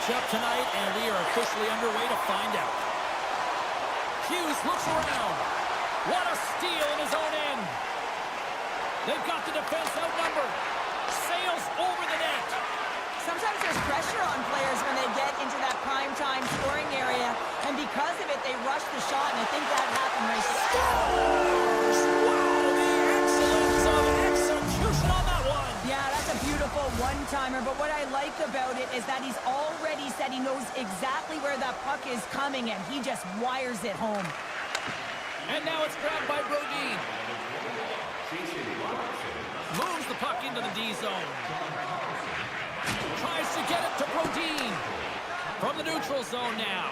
matchup tonight, and we are officially underway to find out. Hughes looks around. What a steal in his own end. They've got the defense outnumbered. Sails over the net. Sometimes there's pressure on players when they get into that prime-time scoring area, and because of it, they rush the shot, and I think that happened right there. Scores! Wow, the excellence of execution on that one. Yeah, that's a beautiful one-timer, but what I like about it is that he's already said he knows exactly where that puck is coming, and he just wires it home. And now it's grabbed by Brodin. Moves the puck into the D zone. Tries to get it to Brodin. From the neutral zone now.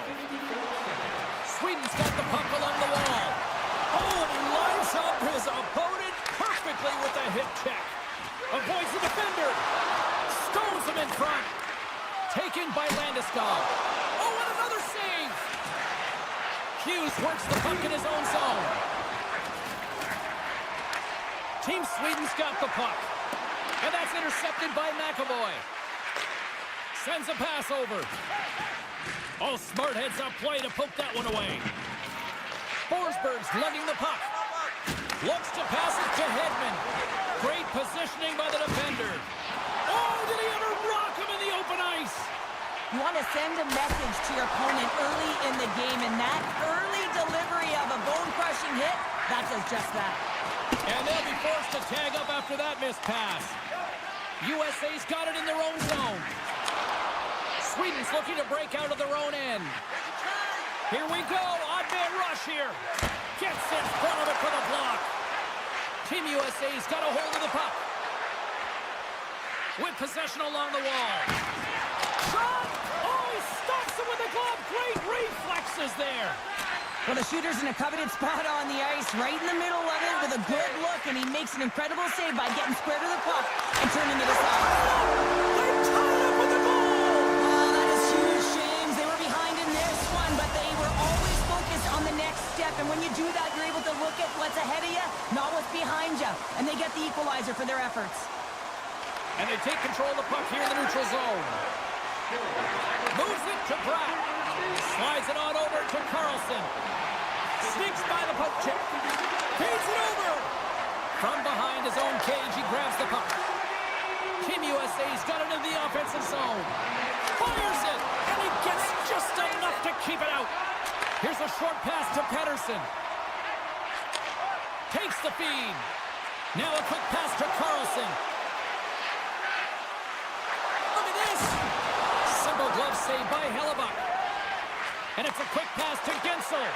Sweden's got the puck along the wall. Oh, and he lines up his opponent perfectly with a hip check. Avoids the defender. Stones him in front. Taken by Landeskog. Oh, and another save. Hughes works the puck in his own zone. Team Sweden's got the puck. And that's intercepted by McAvoy. Sends a pass over. Oh, smart heads-up play to poke that one away. Forsberg's lugging the puck. Looks to pass it to Hedman. Great positioning by the defender. Oh, did he ever rock him in the open ice? You want to send a message to your opponent early in the game, and that early delivery of a bone-crushing hit, that does just that. And they'll be forced to tag up after that missed pass. USA's got it in their own zone. Sweden's looking to break out of their own end. Here we go. Odd man rush here. Gets in front of it for the block. Team USA's got a hold of the puck. With possession along the wall. Shot! Oh, he stops him with the glove. Great reflexes there. Well, the shooter's in a coveted spot on the ice, right in the middle of it with a good look, and he makes an incredible save by getting square to the puck and turning it aside. They tied up with the goal! Oh, that is huge, James. They were behind in this one, but they were always focused on the next step, and when you do that, you're able to look at what's ahead of you, not what's behind you, and they get the equalizer for their efforts. And they take control of the puck here in the neutral zone. Moves it to Pratt. Slides it on over to Carlson. Sneaks by the poke check. Feeds it over. From behind his own cage, he grabs the puck. Team USA's got it in the offensive zone. Fires it, and he gets just enough to keep it out. Here's a short pass to Pettersson. Takes the feed. Now a quick pass to Carlson. Look at this. Simple glove save by Hellebuck. And it's a quick pass to Gensel.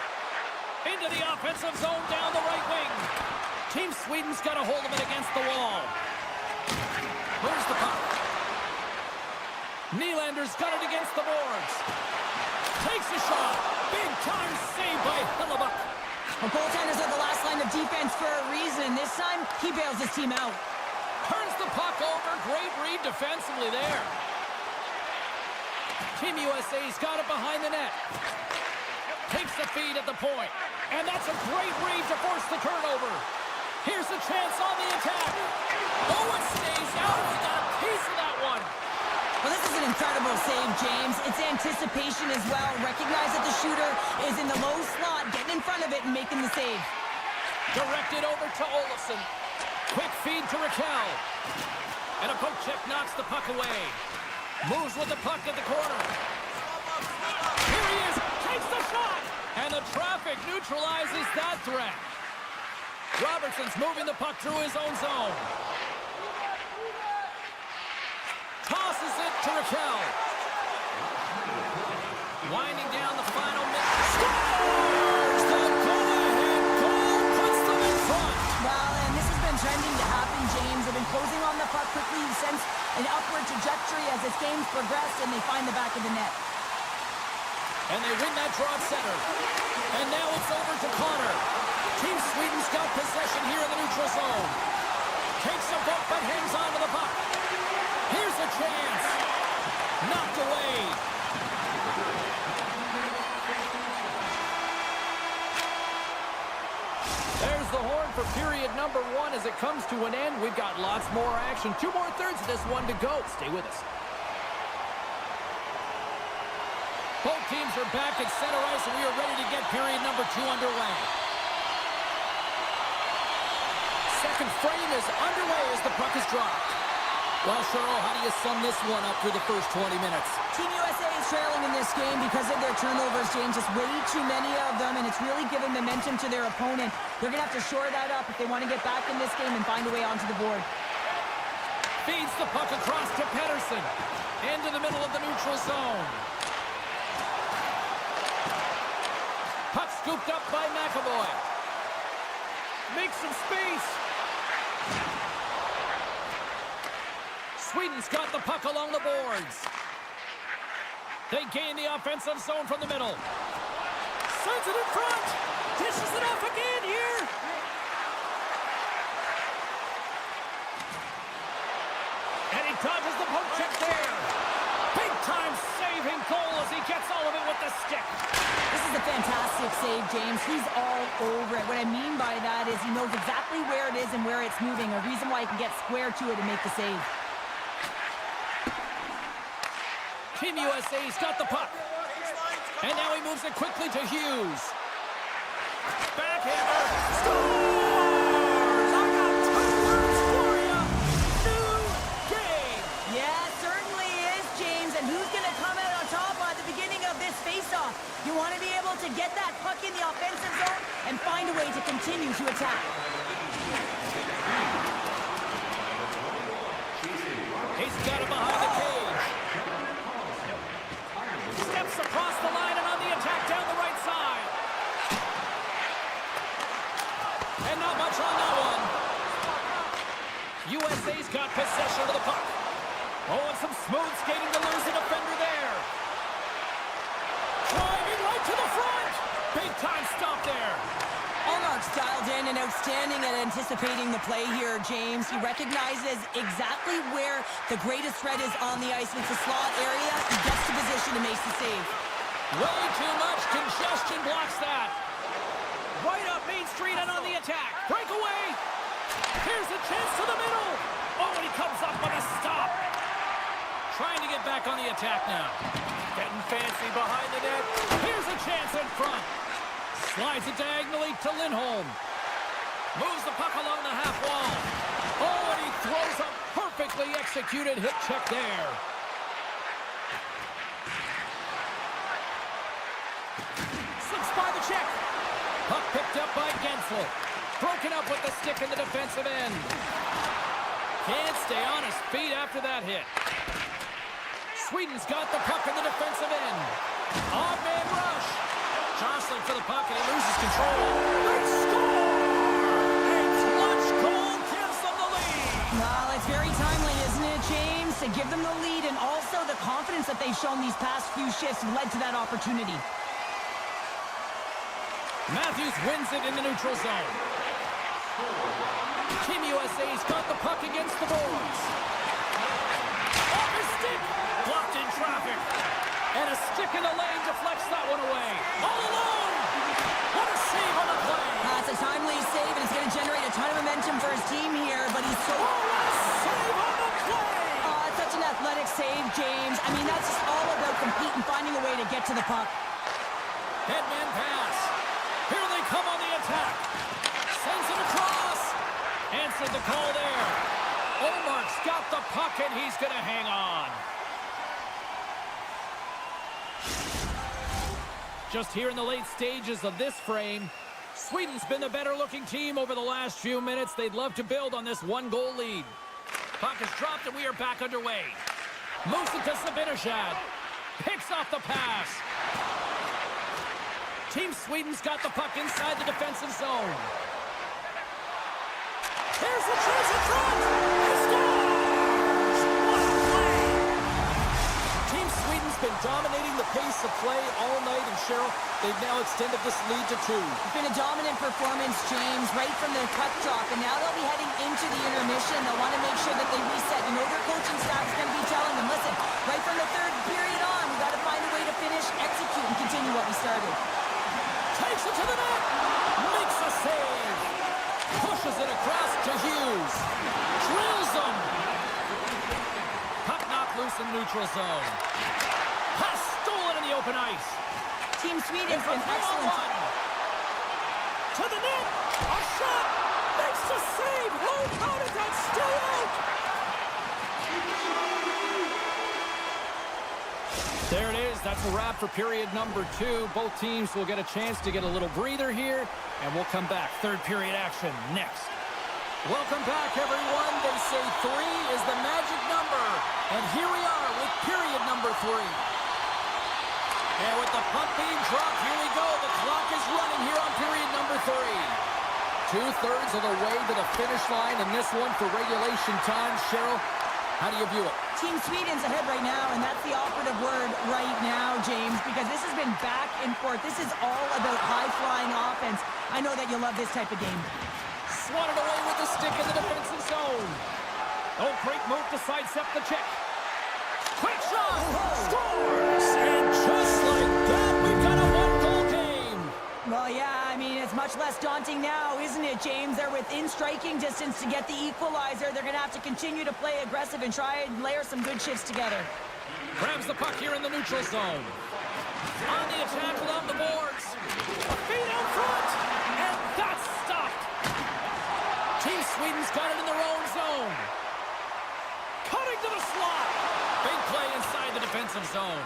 Into the offensive zone down the right wing. Team Sweden's got a hold of it against the wall. Moves the puck. Nylander's got it against the boards. Takes a shot. Big time save by Hellebuck. Well, goaltenders are the last line of defense for a reason. This time, he bails his team out. Turns the puck over. Great read defensively there. Team USA's got it behind the net. Takes the feed at the point. And that's a great read to force the turnover. Here's a chance on the attack. Oh, it stays out. He got a piece of that one. Well, this is an incredible save, James. It's anticipation as well. Recognize that the shooter is in the low slot, getting in front of it and making the save. Directed over to Olofsson. Quick feed to Raquel. And a poke check knocks the puck away. Moves with the puck at the corner. Here he is. Takes the shot. And the traffic neutralizes that threat. Robertson's moving the puck through his own zone. Tosses it to Raquel. Winding down the final minute. Scores! The go-ahead goal puts them in front. Well, and this has been trending to happen, James. They've been closing on the puck quickly since an upward trajectory as this game's progressed, and they find the back of the net. And they win that draw at center. And now it's over to Connor. Team Sweden's got possession here in the neutral zone. Takes a book but hangs on to the puck. Here's a chance. Knocked away. There's the horn for period number 1 as it comes to an end. We've got lots more action. 2 more thirds of this one to go. Stay with us. Flames are back at center ice, and we are ready to get period number 2 underway. Second frame is underway as the puck is dropped. Well, Cheryl, how do you sum this one up through the first 20 minutes? Team USA is trailing in this game because of their turnovers, James. Just way too many of them, and it's really given momentum to their opponent. They're going to have to shore that up if they want to get back in this game and find a way onto the board. Feeds the puck across to Pettersson. Into the middle of the neutral zone. Puck scooped up by McAvoy. Makes some space. Sweden's got the puck along the boards. They gain the offensive zone from the middle. Sends it in front. Dishes it off again here. And he dodges the poke check there. Big time saving goal as he gets all of it with the stick. This is a fantastic save, James. He's all over it. What I mean by that is he knows exactly where it is and where it's moving. A reason why he can get square to it and make the save. Team USA's got the puck. And now he moves it quickly to Hughes. Backhander. Scores! I got 2 words for you. New game. Yeah, certainly is, James. And who's going to come out on top at the beginning of this faceoff? You want to be able to get that puck in the offensive zone and find a way to continue to attack. He's got it behind the cage. Steps across the line and on the attack down the right side. And not much on that one. USA's got possession of the puck. Oh, and some smooth skating to lose a defender there. Driving right to the front. Big time stop there. Allmark's dialed in and outstanding at anticipating the play here, James. He recognizes exactly where the greatest threat is on the ice. It's the slot area. He gets to position and makes the save. Way too much congestion blocks that. Right up Main Street and on the attack. Breakaway. Here's a chance to the middle. Oh, and he comes up with a stop. Trying to get back on the attack now. Getting fancy behind the net. Here's a chance in front. Slides it diagonally to Lindholm. Moves the puck along the half wall. Oh, and he throws a perfectly executed hip check there. Slips by the check. Puck picked up by Gensel. Broken up with the stick in the defensive end. Can't stay on his feet after that hit. Sweden's got the puck in the defensive end. Odd man rush. Jostling for the puck, and he loses control. They score! It's Lunch Goal gives them the lead. Well, it's very timely, isn't it, James? To give them the lead and also the confidence that they've shown these past few shifts led to that opportunity. Matthews wins it in the neutral zone. Team USA's got the puck against the boards. Off his stick! Blocked in traffic. And a stick in the lane deflects that one away. All alone! What a save on the play! It's a timely save, and it's going to generate a ton of momentum for his team here, but he's so... Oh, what a save on the play! It's such an athletic save, James. I mean, that's just all about competing, finding a way to get to the puck. Headman pass. Here they come on the attack. Sends it across. Answered the call there. Omark's got the puck, and he's going to hang on. Just here in the late stages of this frame, Sweden's been the better-looking team over the last few minutes. They'd love to build on this one-goal lead. Puck is dropped, and we are back underway. Moves it to Sabinishad. Picks off the pass. Team Sweden's got the puck inside the defensive zone. Here's the chance in front. He scores! What a play! Team Sweden's been dominating the pace of play all night, and Cheryl, they've now extended this lead to 2. It's been a dominant performance, James, right from the puck drop, and now they'll be heading into the intermission. They'll want to make sure that they reset. You know their coaching staff is going to be telling them, listen, right from the third period on, we've got to find a way to finish, execute, and continue what we started. Takes it to the net. Makes a save. Pushes it across to Hughes. Drills him. Puck knocked loose in neutral zone. Pass stolen in the open ice. Team Sweden's It's a been excellent. 3-on-1. To the net. A shot. Makes the save. How did that stay out? There it is. That's a wrap for period number 2. Both teams will get a chance to get a little breather here, and we'll come back. Third period action next. Welcome back, everyone. They say 3 is the magic number. And here we are with period number 3. And with the puck being dropped, here we go. The clock is running here on period number 3. 2/3 of the way to the finish line in this one for regulation time. Cheryl, how do you view it? Team Sweden's ahead right now, and that's the operative word right now, James, because this has been back and forth. This is all about high-flying offense. I know that you love this type of game. Swatted away with the stick in the defensive zone. Oh, great move to sidestep the check. Quick shot! Scores! And just like that, we've got a one-goal game. Well, yeah, I mean, it's much less daunting now, isn't it, James? They're within striking distance to get the equalizer. They're going to have to continue to play aggressive and try and layer some good shifts together. Grabs the puck here in the neutral zone. On the attack along the boards. Feet out front. And that's stopped. Team Sweden's got it in their own zone. Cutting to the slot. Big play inside the defensive zone.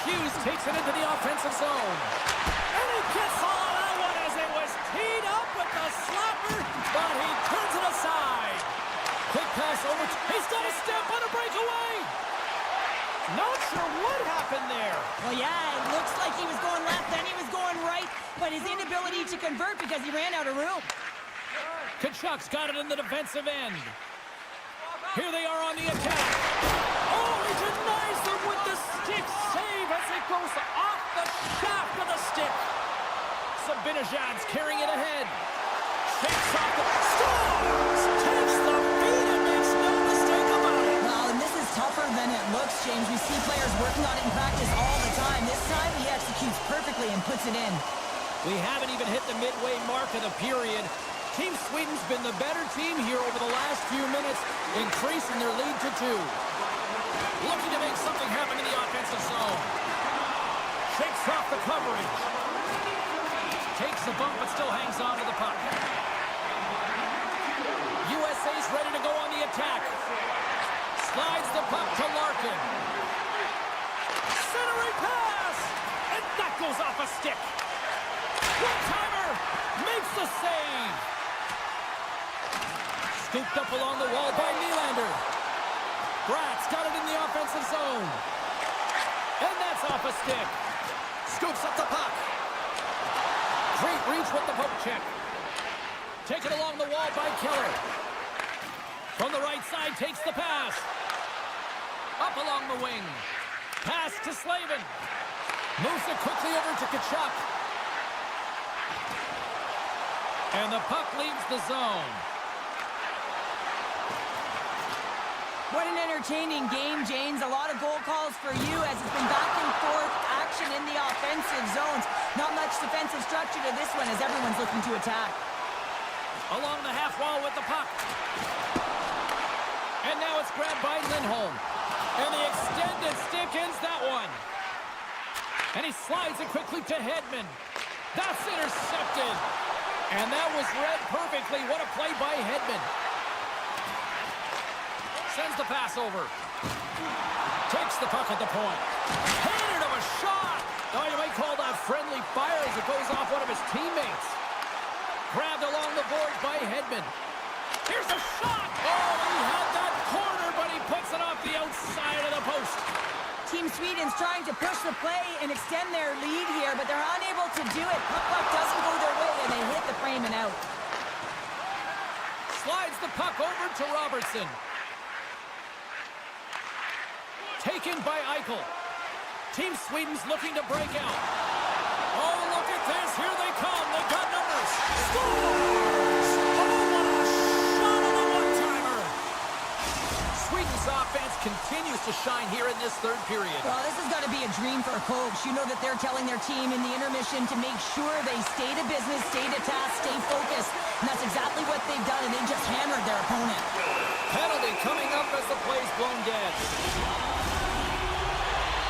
Hughes takes it into the offensive zone. And he gets all of that one as it was teed up with the slapper, but he turns it aside. Quick pass over. He's got a step on a breakaway. Not sure what happened there. Well, yeah, it looks like he was going left, then he was going right, but his inability to convert because he ran out of room. Kachuk's got it in the defensive end. Here they are on the attack. Oh, he denies them with the stick save as it goes off the shaft of the stick. Sabinajad's carrying it ahead. Shakes off the... Scores! Takes the beat and makes no mistake about it. Well, and this is tougher than it looks, James. We see players working on it in practice all the time. This time, he executes perfectly and puts it in. We haven't even hit the midway mark of the period. Team Sweden's been the better team here over the last few minutes, increasing their lead to 2. Looking to make something happen in the offensive zone. Shakes off the coverage. Takes the bump, but still hangs on to the puck. USA's ready to go on the attack. Slides the puck to Larkin. Centering pass! And that goes off a stick. One-timer makes the save. Scooped up along the wall by Nylander. Bratt's got it in the offensive zone. And that's off a stick. Scoops up the puck. Great reach with the poke check. Taken along the wall by Keller. From the right side, takes the pass. Up along the wing. Pass to Slavin. Moves it quickly over to Kachuk. And the puck leaves the zone. What an entertaining game, James. A lot of goal calls for you as it's been back and forth action in the offensive zones. Not much defensive structure to this one as everyone's looking to attack. Along the half wall with the puck. And now it's grabbed by Lindholm. And the extended stick ends that one. And he slides it quickly to Hedman. That's intercepted. And that was read perfectly. What a play by Hedman. Sends the pass over. Takes the puck at the point. Handed him a shot. Oh, you might call that friendly fire as it goes off one of his teammates. Grabbed along the boards by Hedman. Here's a shot. Oh, he had that corner, but he puts it off the outside of the post. Team Sweden's trying to push the play and extend their lead here, but they're unable to do it. Puck doesn't go their way, and they hit the frame and out. Slides the puck over to Robertson. Taken by Eichel. Team Sweden's looking to break out. Oh, look at this. Here they come. They got numbers. Scores! Oh, what a shot on the one-timer. Sweden's offense continues to shine here in this third period. Well, this has got to be a dream for a coach. You know that they're telling their team in the intermission to make sure they stay to business, stay to task, stay focused. And that's exactly what they've done, and they just hammered their opponent. Penalty coming up as the play's blown dead.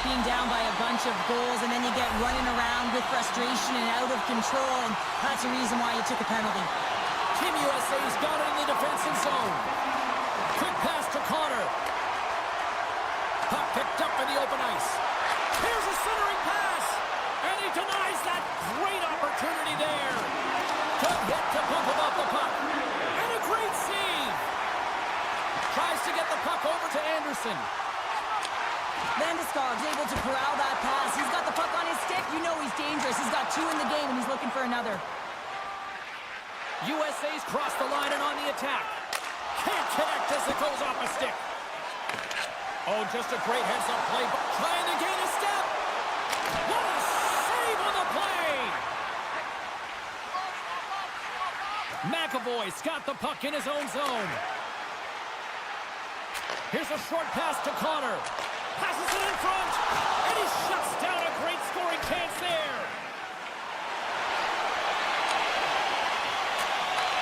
being down by a bunch of goals, and then you get running around with frustration and out of control, and that's the reason why you took a penalty. Team USA's got it in the defensive zone. Quick pass to Connor. Puck picked up in the open ice. Here's a centering pass, and he denies that great opportunity there. Good hit to bump him off the puck. And a great save. Tries to get the puck over to Anderson. Landeskog's able to corral that pass. He's got the puck on his stick. You know he's dangerous. He's got 2 in the game, and he's looking for another. USA's crossed the line and on the attack. Can't connect as it goes off a stick. Oh, just a great heads-up play, but trying to gain a step. What a save on the play! McAvoy's got the puck in his own zone. Here's a short pass to Connor. Passes it in front, and he shuts down a great scoring chance there.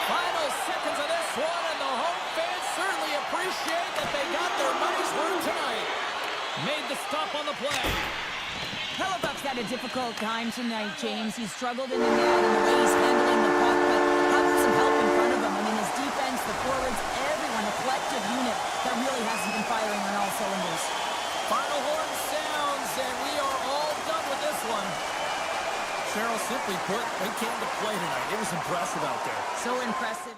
Final seconds of this one, and the home fans certainly appreciate that they got their money's worth tonight. Made the stop on the play. Hellebuck's had a difficult time tonight, James. He's struggled in the net and the way he's handling the puck, but having some help in front of him. I mean, his defense, the forwards, everyone, a collective unit that really hasn't been firing on all cylinders. Final horn sounds, and we are all done with this one. Cheryl, simply put, they came to play tonight. It was impressive out there. So impressive.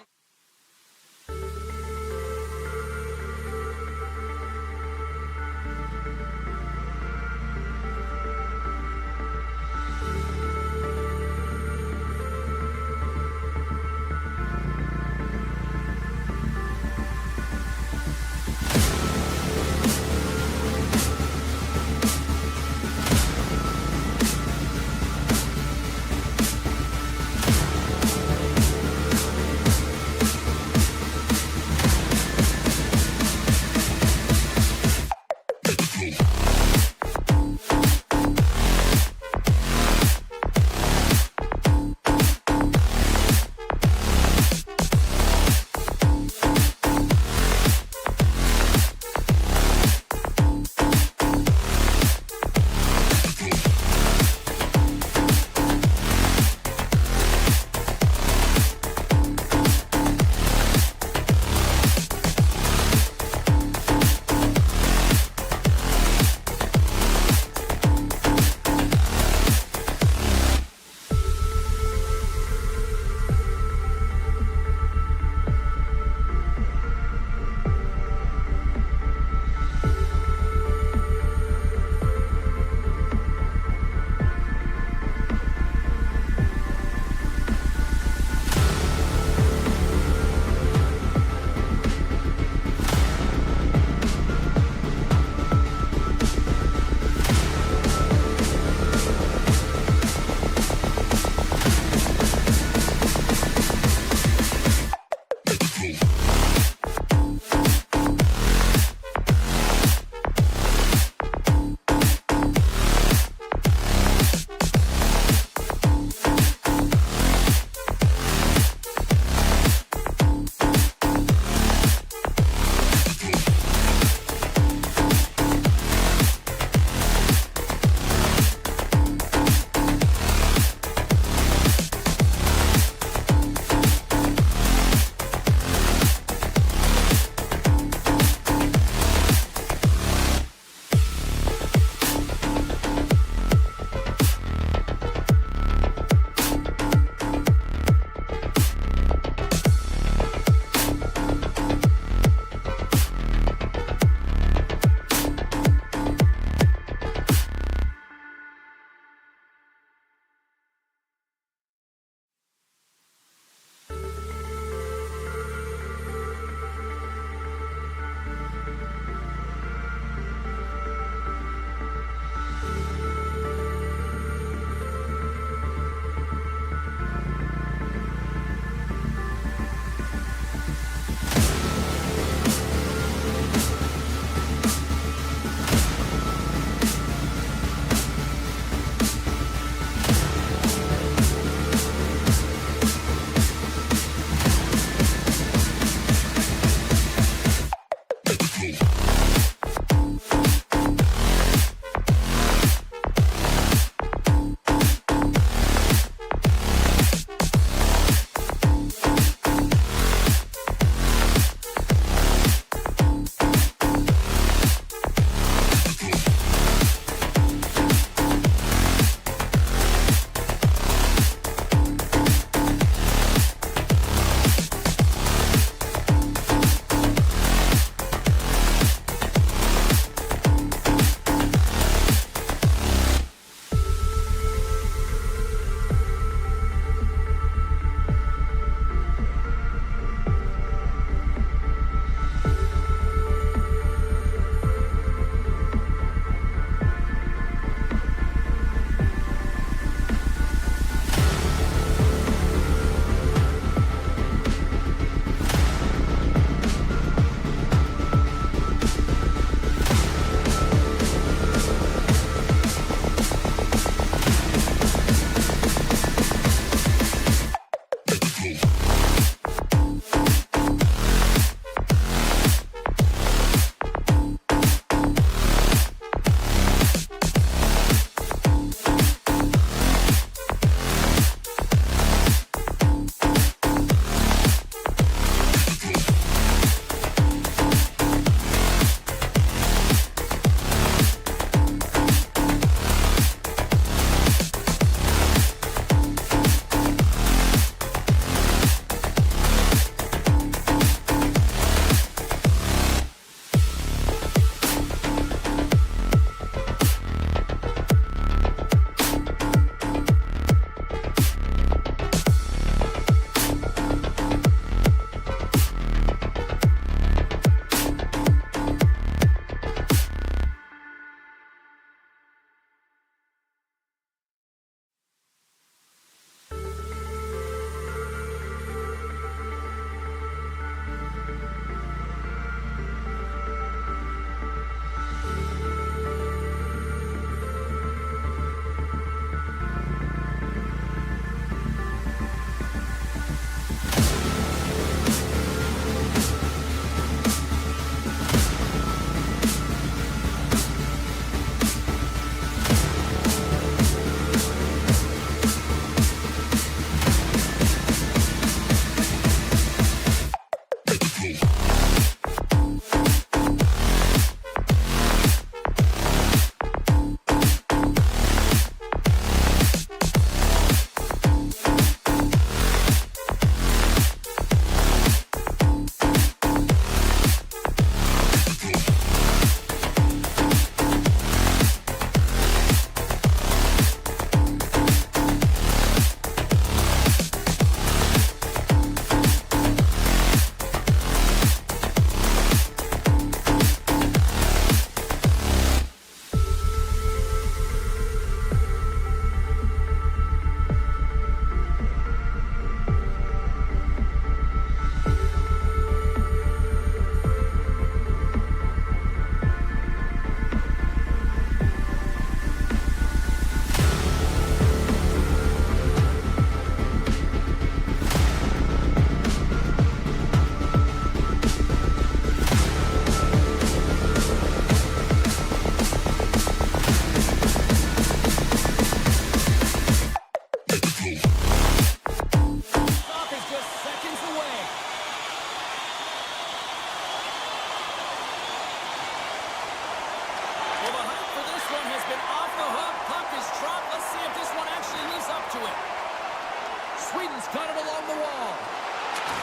got it along the wall.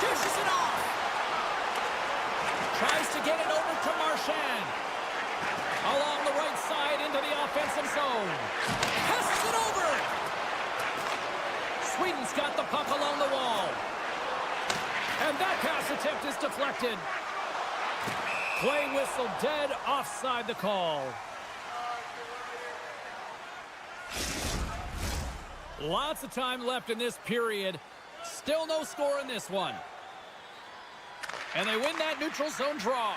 Dishes it off. Tries to get it over to Marchand. Along the right side into the offensive zone. Passes it over. Sweden's got the puck along the wall. And that pass attempt is deflected. Play whistle dead, offside the call. Lots of time left in this period. Still no score in this one. And they win that neutral zone draw.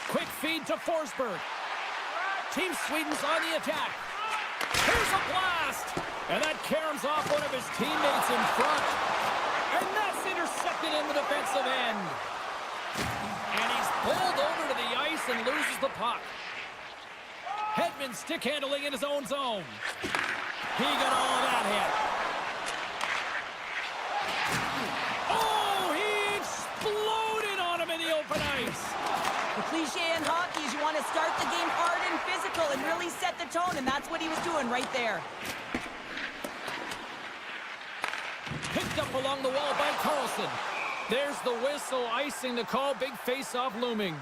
Quick feed to Forsberg. Team Sweden's on the attack. Here's a blast! And that caroms off one of his teammates in front. And that's intercepted in the defensive end. And he's pulled over to the ice and loses the puck. Hedman stick handling in his own zone. He got all of that hit. Oh, he exploded on him in the open ice. The cliche in hockey is you want to start the game hard and physical and really set the tone, and that's what he was doing right there. Picked up along the wall by Carlson. There's the whistle, icing the call. Big face-off looming.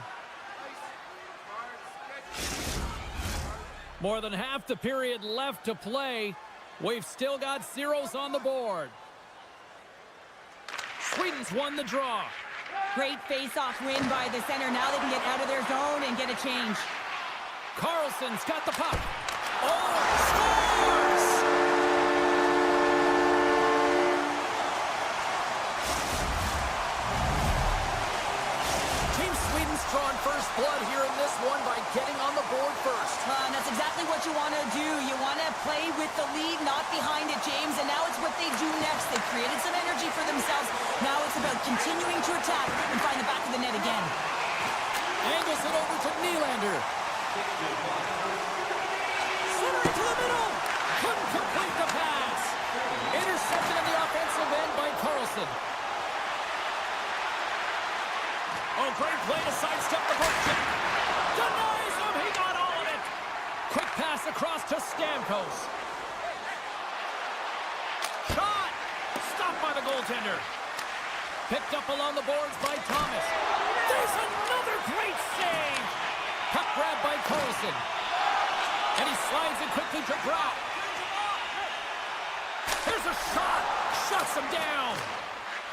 More than half the period left to play. We've still got zeros on the board. Sweden's won the draw. Great face-off win by the center. Now they can get out of their zone and get a change. Carlson's got the puck. Oh, scores! Team Sweden's drawn first blood here in this one by getting on the board first. And that's exactly what you want to do. You want to play with the lead, not behind it, James. And now it's what they do next. They've created some energy for themselves. Now it's about continuing to attack and find the back of the net again. Angles it over to Nylander. Center into the middle. Couldn't complete the pass. Intercepted in the offensive end by Carlson. Oh, great play to sidestep the poke check. Denies him. He got all of it. Quick pass across to Stamkos. Shot. Stopped by the goaltender. Picked up along the boards by Thomas. There's another great save. Puck grabbed by Carlson. And he slides it quickly to Brock. There's a shot. Shuts him down.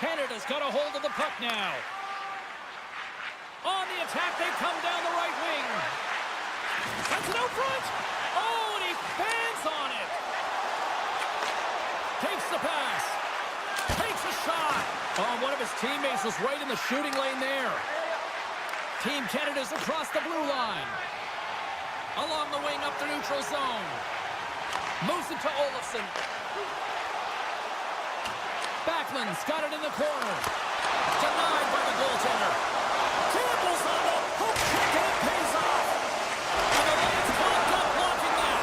Canada's got a hold of the puck now. On the attack, they come down the right wing. That's it out front. Oh, and he fans on it. Takes the pass. Takes a shot. Oh, one of his teammates was right in the shooting lane there. Team Canada's across the blue line. Along the wing up the neutral zone. Moves it to Olofsson. Backlund's got it in the corner. Denied by the goaltender. Campbell's on the hook check and it pays off. And the Lions clogged up blocking that.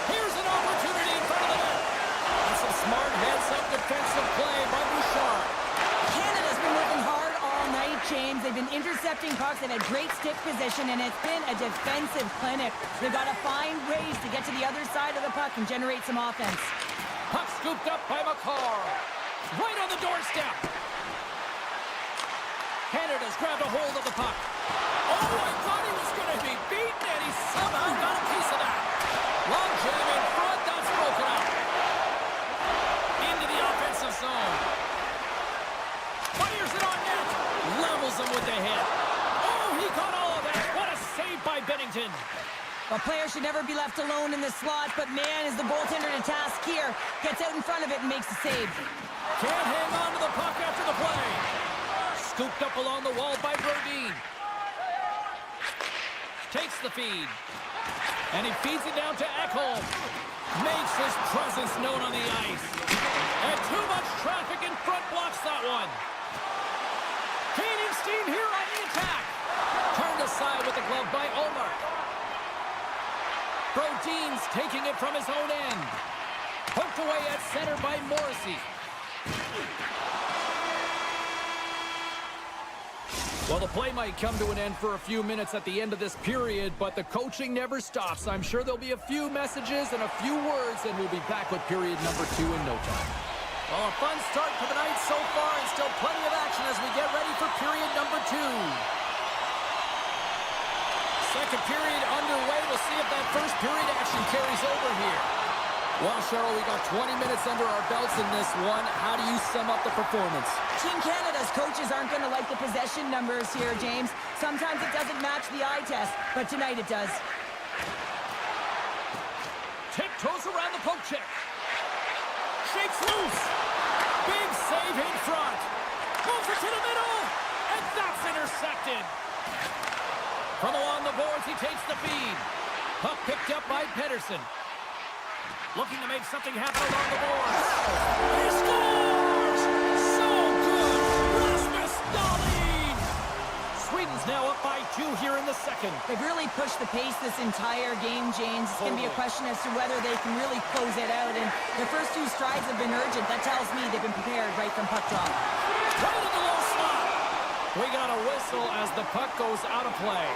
Here's an opportunity in front of the net. And some smart heads-up defensive play by Bouchard. Canada's been working hard all night, James. They've been intercepting pucks in a great stick position, and it's been a defensive clinic. They've got to find ways to get to the other side of the puck and generate some offense. Puck scooped up by McCarr. Right on the doorstep. Canada's grabbed a hold of the puck. Oh, I thought he was going to be beaten, and he somehow got a piece of that. Long jam in front, that's broken up. Into the offensive zone. Fires it on net. Levels him with the hit. Oh, he got all of that. What a save by Bennington. A player should never be left alone in the slot, but man, is the goaltender to task here. Gets out in front of it and makes the save. Can't hang on to the puck after the play. Scooped up along the wall by Brodin. Takes the feed. And he feeds it down to Ekholm. Makes his presence known on the ice. And too much traffic in front blocks that one. Gaining steam here on the attack. Turned aside with the glove by Omar. Brodin's taking it from his own end. Poked away at center by Morrissey. Well, the play might come to an end for a few minutes at the end of this period, but the coaching never stops. I'm sure there'll be a few messages and a few words, and we'll be back with period number 2 in no time. Well, a fun start to the night so far, and still plenty of action as we get ready for period number 2. Second period underway. We'll see if that first period action carries over here. Well, Cheryl, we got 20 minutes under our belts in this one. How do you sum up the performance? Team Canada's coaches aren't going to like the possession numbers here, James. Sometimes it doesn't match the eye test, but tonight it does. Tiptoes around the poke check. Shakes loose. Big save in front. Moves it to the middle. And that's intercepted. From along the boards, he takes the feed. Puck picked up by Pedersen. Looking to make something happen along the boards. He scores! So good! Rasmus Dahlin! Sweden's now up by 2 here in the second. They've really pushed the pace this entire game, James. It's going to be a question as to whether they can really close it out. And the first 2 strides have been urgent. That tells me they've been prepared right from puck drop. Right in the low slot. We got a whistle as the puck goes out of play.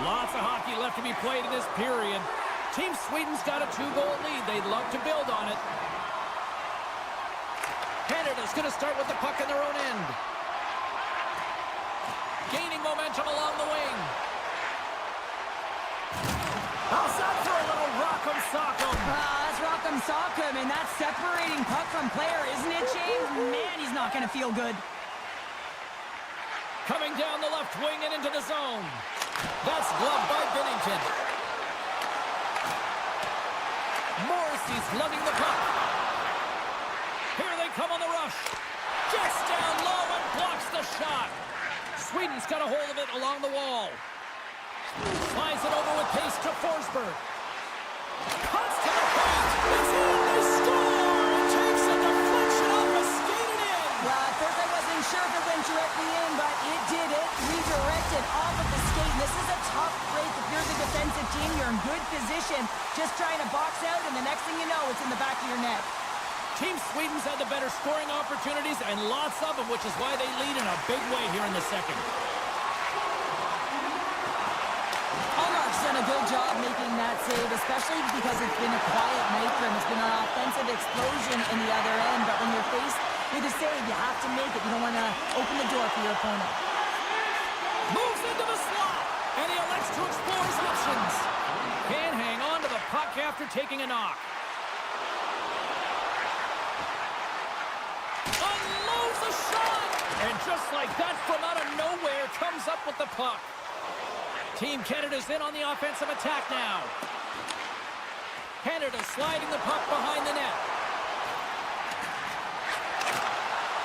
Lots of hockey left to be played in this period. Team Sweden's got a 2-goal lead. They'd love to build on it. Canada's going to start with the puck in their own end. Gaining momentum along the wing. Outside for a little rock'em sock'em. That's rock'em sock'em, and that's separating puck from player, isn't it, James? Man, he's not going to feel good. Coming down the left wing and into the zone. That's gloved by Binnington. Morrissey's lugging the puck. Here they come on the rush. Jets down low and blocks the shot. Sweden's got a hold of it along the wall. Slides it over with pace to Forsberg. Cuts to the paint. It's in. They score. It takes a deflection off a skated in. Well, at first I wasn't sure if it went directly in, but it did it. Redirected off of the skate. This is a tough break. If you're the defensive team, you're in good position. Just trying to box out, and the next thing you know, it's in the back of your net. Team Sweden's had the better scoring opportunities, and lots of them, which is why they lead in a big way here in the second. Allmark's done a good job making that save, especially because it's been a quiet night for him. It's been an offensive explosion in the other end, but when you're faced with a save, you have to make it. You don't want to open the door for your opponent. Moves into the slot, and he elects to explore his options. Can't hang on to the puck after taking a knock. Unloads a shot, and just like that, from out of nowhere, comes up with the puck. Team Canada's in on the offensive attack now. Canada sliding the puck behind the net.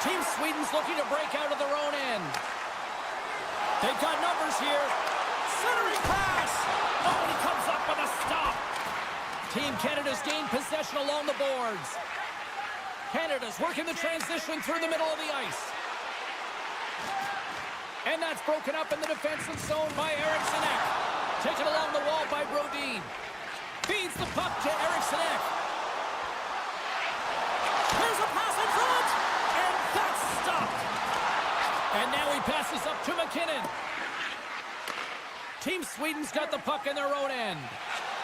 Team Sweden's looking to break out of their own end. They've got numbers here. Centering pass. Oh, and he comes up with a stop. Team Canada's gained possession along the boards. Canada's working the transition through the middle of the ice. And that's broken up in the defensive zone by Eriksson Ek. Taken along the wall by Brodin. Feeds the puck to Eriksson Ek. There's a pass in front. And that's stopped. And now he passes up to McKinnon. Team Sweden's got the puck in their own end.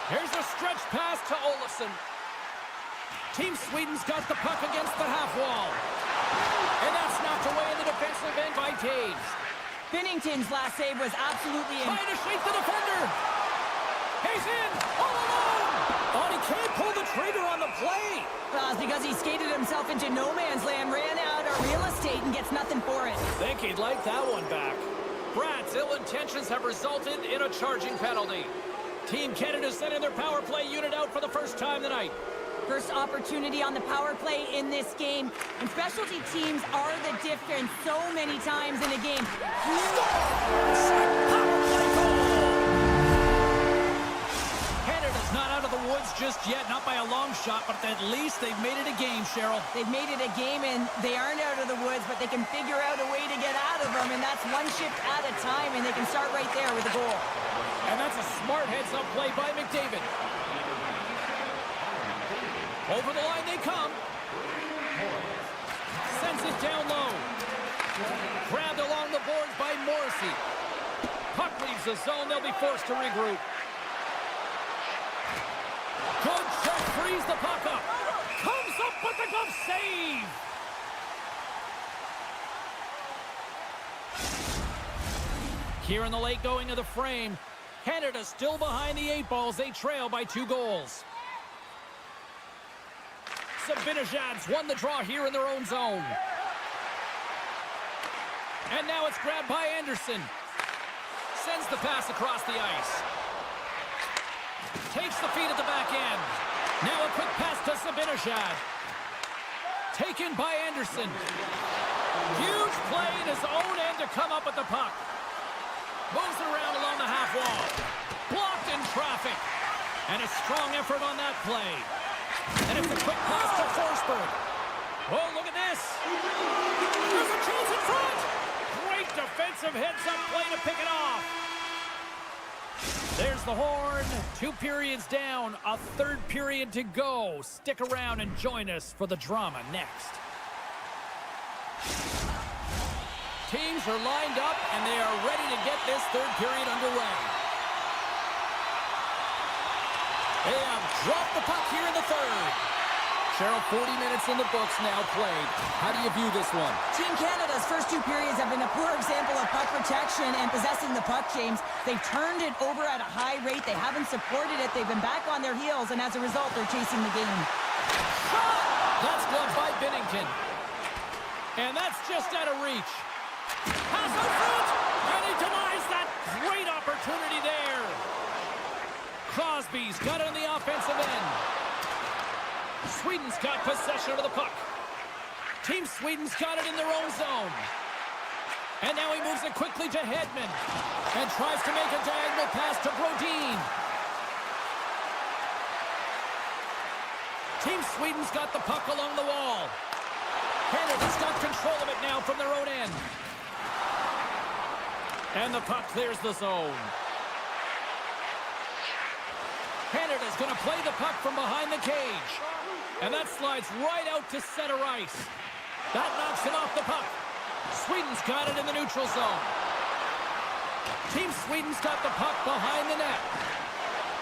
Here's a stretch pass to Olofsson. Team Sweden's got the puck against the half wall. And that's knocked away in the defensive end by Taves. Binnington's last save was absolutely in. Trying to shake the defender. He's in, all alone. Oh, he can't pull the trigger on the play. Well, it's because he skated himself into no man's land, ran out of real estate, and gets nothing for it. Think he'd like that one back. Brad's ill intentions have resulted in a charging penalty. Team Canada sending their power play unit out for the first time tonight. First opportunity on the power play in this game. And specialty teams are the difference so many times in a game. Power play goal! Canada's not out of the woods just yet, not by a long shot, but at least they've made it a game, Cheryl. They've made it a game, and they aren't out of the woods, but they can figure out a way to get out of them, and that's one shift at a time, and they can start right there with a goal. And that's a smart heads-up play by McDavid. Over the line they come. Sends it down low. Grabbed along the boards by Morrissey. Puck leaves the zone. They'll be forced to regroup. Good check, free the puck up. Comes up with the glove save. Here in the late going of the frame. Canada still behind the 8 balls. They trail by 2 goals. Zibanejad's won the draw here in their own zone. And now it's grabbed by Anderson. Sends the pass across the ice. Takes the feed at the back end. Now a quick pass to Zibanejad. Taken by Anderson. Huge play in his own end to come up with the puck. Moves it around along the half wall. Blocked in traffic. And a strong effort on that play. And it's a quick pass to Forsberg. Oh, look at this. There's a chance in front. Great defensive heads-up play to pick it off. There's the horn. 2 periods down. A 3rd period to go. Stick around and join us for the drama next. Teams are lined up, and they are ready to get this 3rd period underway. They have dropped the puck here in the 3rd. Cheryl, 40 minutes in the books now played. How do you view this one? Team Canada's first 2 periods have been a poor example of puck protection and possessing the puck, James. They've turned it over at a high rate. They haven't supported it. They've been back on their heels, and as a result, they're chasing the game. Shot! That's gloved by Binnington. And that's just out of reach. Pass out front, and he denies that great opportunity there. Crosby's got it on the offensive end. Sweden's got possession of the puck. Team Sweden's got it in their own zone. And now he moves it quickly to Hedman and tries to make a diagonal pass to Brodin. Team Sweden's got the puck along the wall. Canada's got control of it now from their own end. And the puck clears the zone. Canada's going to play the puck from behind the cage. And that slides right out to center ice. That knocks it off the puck. Sweden's got it in the neutral zone. Team Sweden's got the puck behind the net.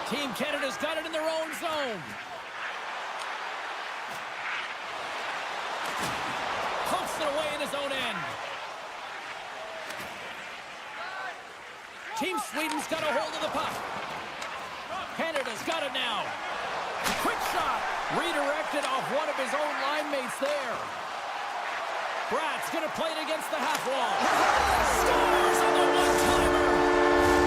Team Canada's got it in their own zone. Pumps it away in his own end. Team Sweden's got a hold of the puck. Canada's got it now. Quick shot. Redirected off one of his own line mates there. Bratt's going to play it against the half wall. Scores on the one-timer.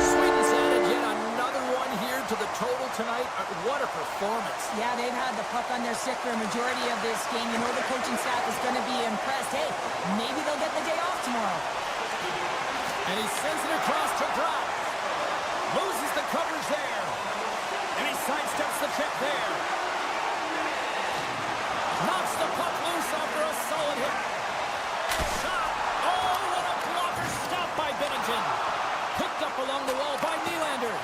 Sweden's added yet another one here to the total tonight. What a performance. Yeah, they've had the puck on their stick for a majority of this game. You know the coaching staff is going to be impressed. Hey, maybe they'll get the day off tomorrow. And he sends it across to Bratt. Loses the coverage there. And he sidesteps the check there. Knocks the puck loose after a solid hit. Shot. Oh, what a blocker. Stopped by Binnington. Picked up along the wall by Nylander.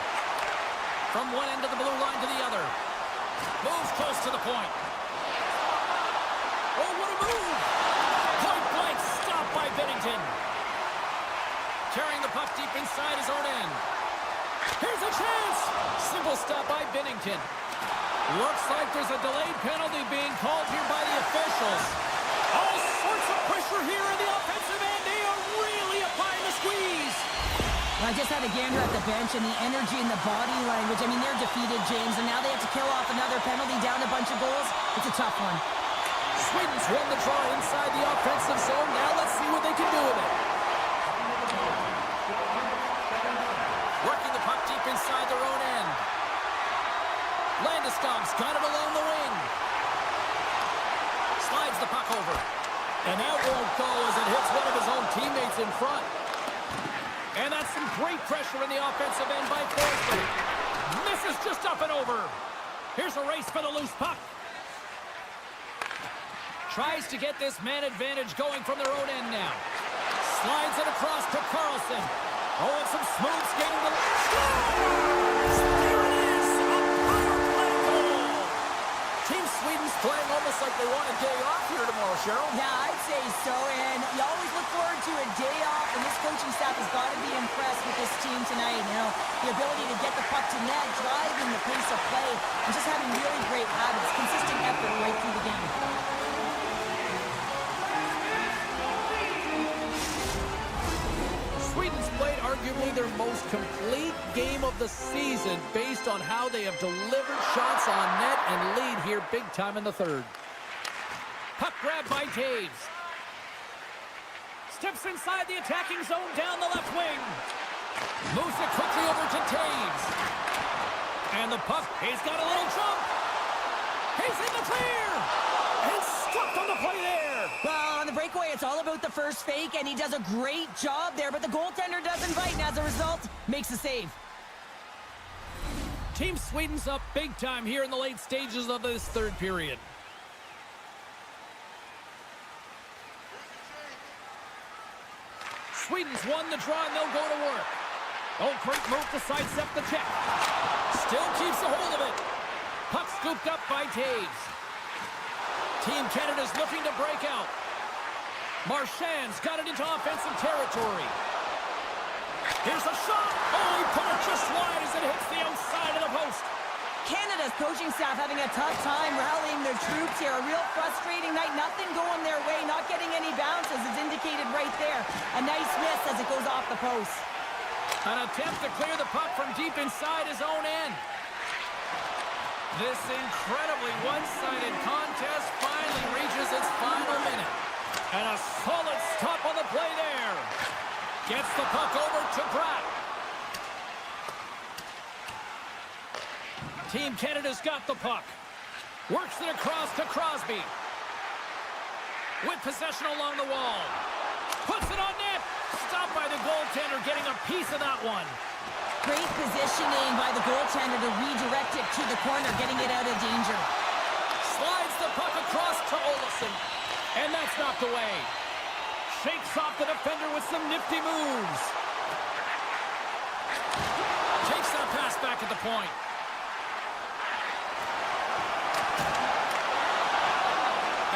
From one end of the blue line to the other. Moves close to the point. Oh, what a move. Point blank. Stopped by Binnington. Carrying the puck deep inside his own end. Here's a chance. Simple stop by Binnington. Looks like there's a delayed penalty being called here by the officials. All sorts of pressure here in the offensive end. They are really applying the squeeze. I just had a gander at the bench, and the energy and the body language. I mean, they're defeated, James, and now they have to kill off another penalty, down a bunch of goals. It's a tough one. Sweden's won the draw inside the offensive zone. Now let's see what they can do with it. Working the puck deep inside their own end. Landeskog's got it along the wing. Slides the puck over. And that won't go as it hits one of his own teammates in front. And that's some great pressure in the offensive end by Forsberg. Misses just up and over. Here's a race for the loose puck. Tries to get this man advantage going from their own end now. Slides it across to Carlson. Oh, and some smooth skating. Scores! There it is! A power play goal! Team Sweden's playing almost almost like they want a day off here tomorrow, Cheryl. Yeah, I'd say so, and you always look forward to a day off, and this coaching staff has got to be impressed with this team tonight. You know, the ability to get the puck to net, driving the pace of play, and just having really great habits, consistent effort right through the game. Sweden's played arguably their most complete game of the season based on how they have delivered shots on net and lead here big time in the third. Puck grab by Taves. Steps inside the attacking zone down the left wing. Moves it quickly over to Taves. And the puck, he's got a little jump. He's in the clear. And stopped on the play there. Well, on the breakaway, it's all about the first fake, and he does a great job there, but the goaltender doesn't bite, and as a result, makes a save. Team Sweden's up big time here in the late stages of this third period. Sweden's won the draw, and they'll go to work. Oh, great move to sidestep the check. Still keeps a hold of it. Puck scooped up by Taves. Team Canada's looking to break out. Marchand's got it into offensive territory. Here's a shot. Oh, he put it just wide as it hits the outside of the post. Canada's coaching staff having a tough time rallying their troops here. A real frustrating night. Nothing going their way. Not getting any bounces is indicated right there. A nice miss as it goes off the post. An attempt to clear the puck from deep inside his own end. This incredibly one-sided contest finally reaches its final minute. And a solid stop on the play there. Gets the puck over to Pratt. Team Canada's got the puck. Works it across to Crosby. With possession along the wall. Puts it on net. Stopped by the goaltender, getting a piece of that one. Great positioning by the goaltender to redirect it to the corner, getting it out of danger. Slides the puck across to Olofsson. And that's knocked away. Shakes off the defender with some nifty moves. Takes that pass back at the point.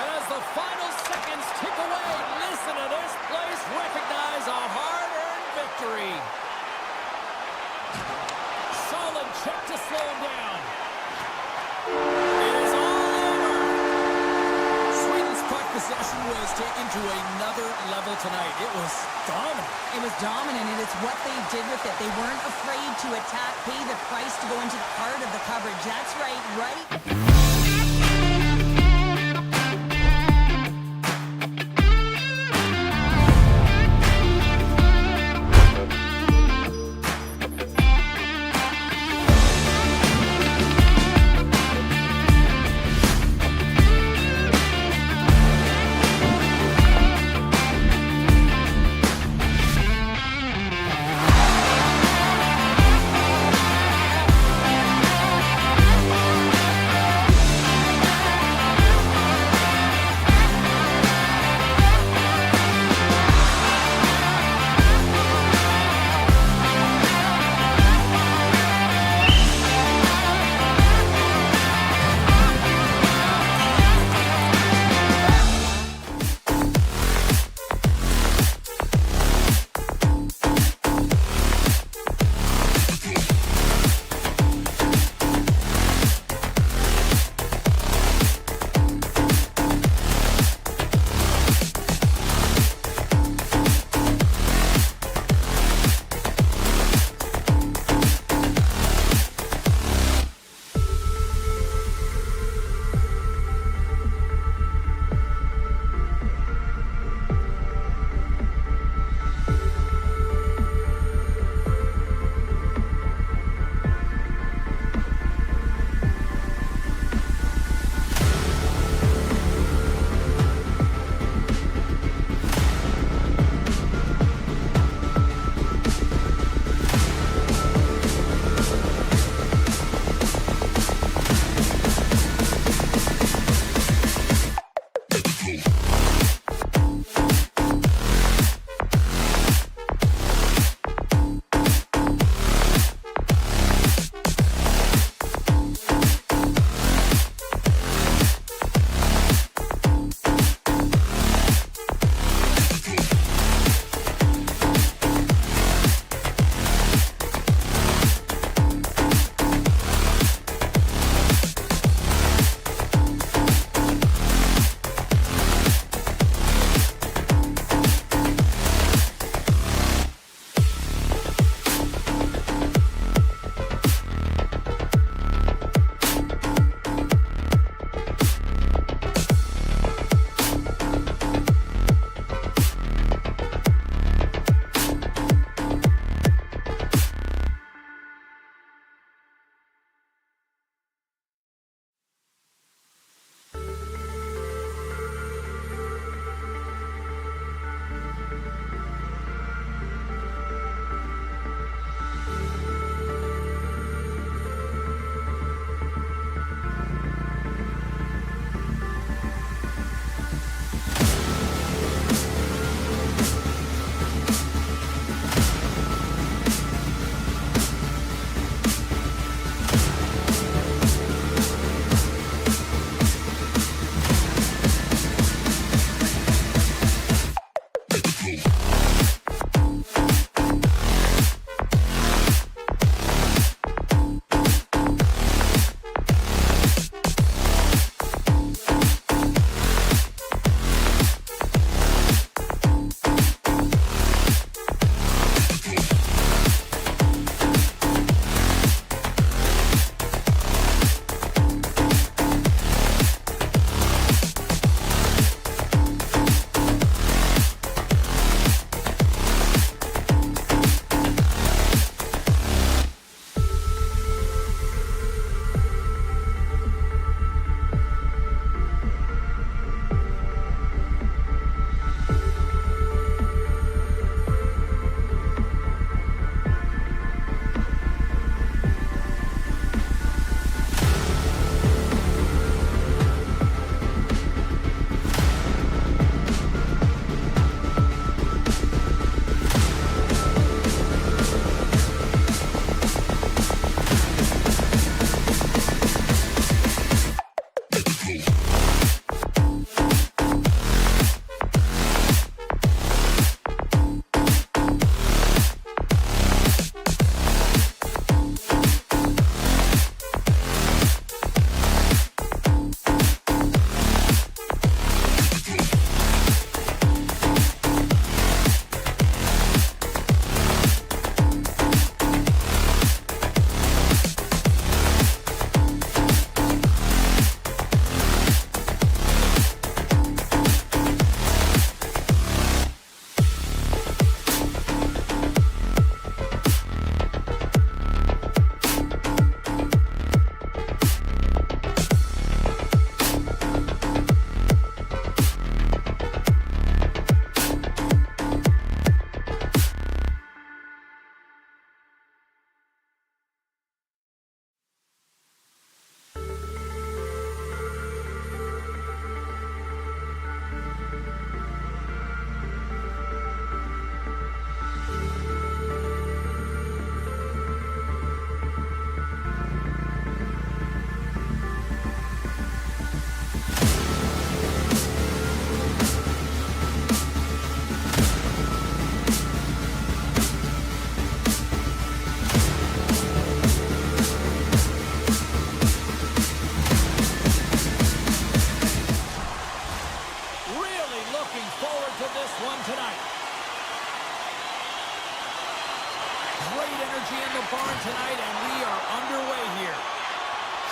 And as the final seconds tick away, listen to this place recognize a hard-earned victory. Solid check to slow him down. It is all over. Sweden's puck possession was taken to another level tonight. It was dominant. It was dominant, and it's what they did with it. They weren't afraid to attack, pay the price to go into the heart of the coverage. That's right?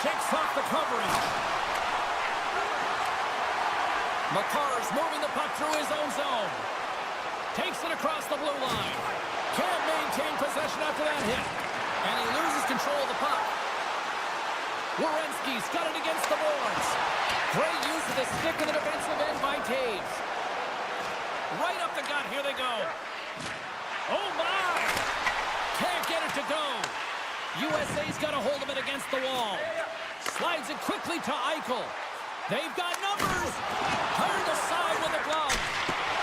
Shakes off the coverage. McCarr's moving the puck through his own zone. Takes it across the blue line. Can't maintain possession after that hit. And he loses control of the puck. Werenski's got it against the boards. Great use of the stick in the defensive end by Taves. Right up the gut. Here they go. Oh, my! Can't get it to go. USA's got a hold of it against the wall. Slides it quickly to Eichel. They've got numbers. Turned aside with a glove.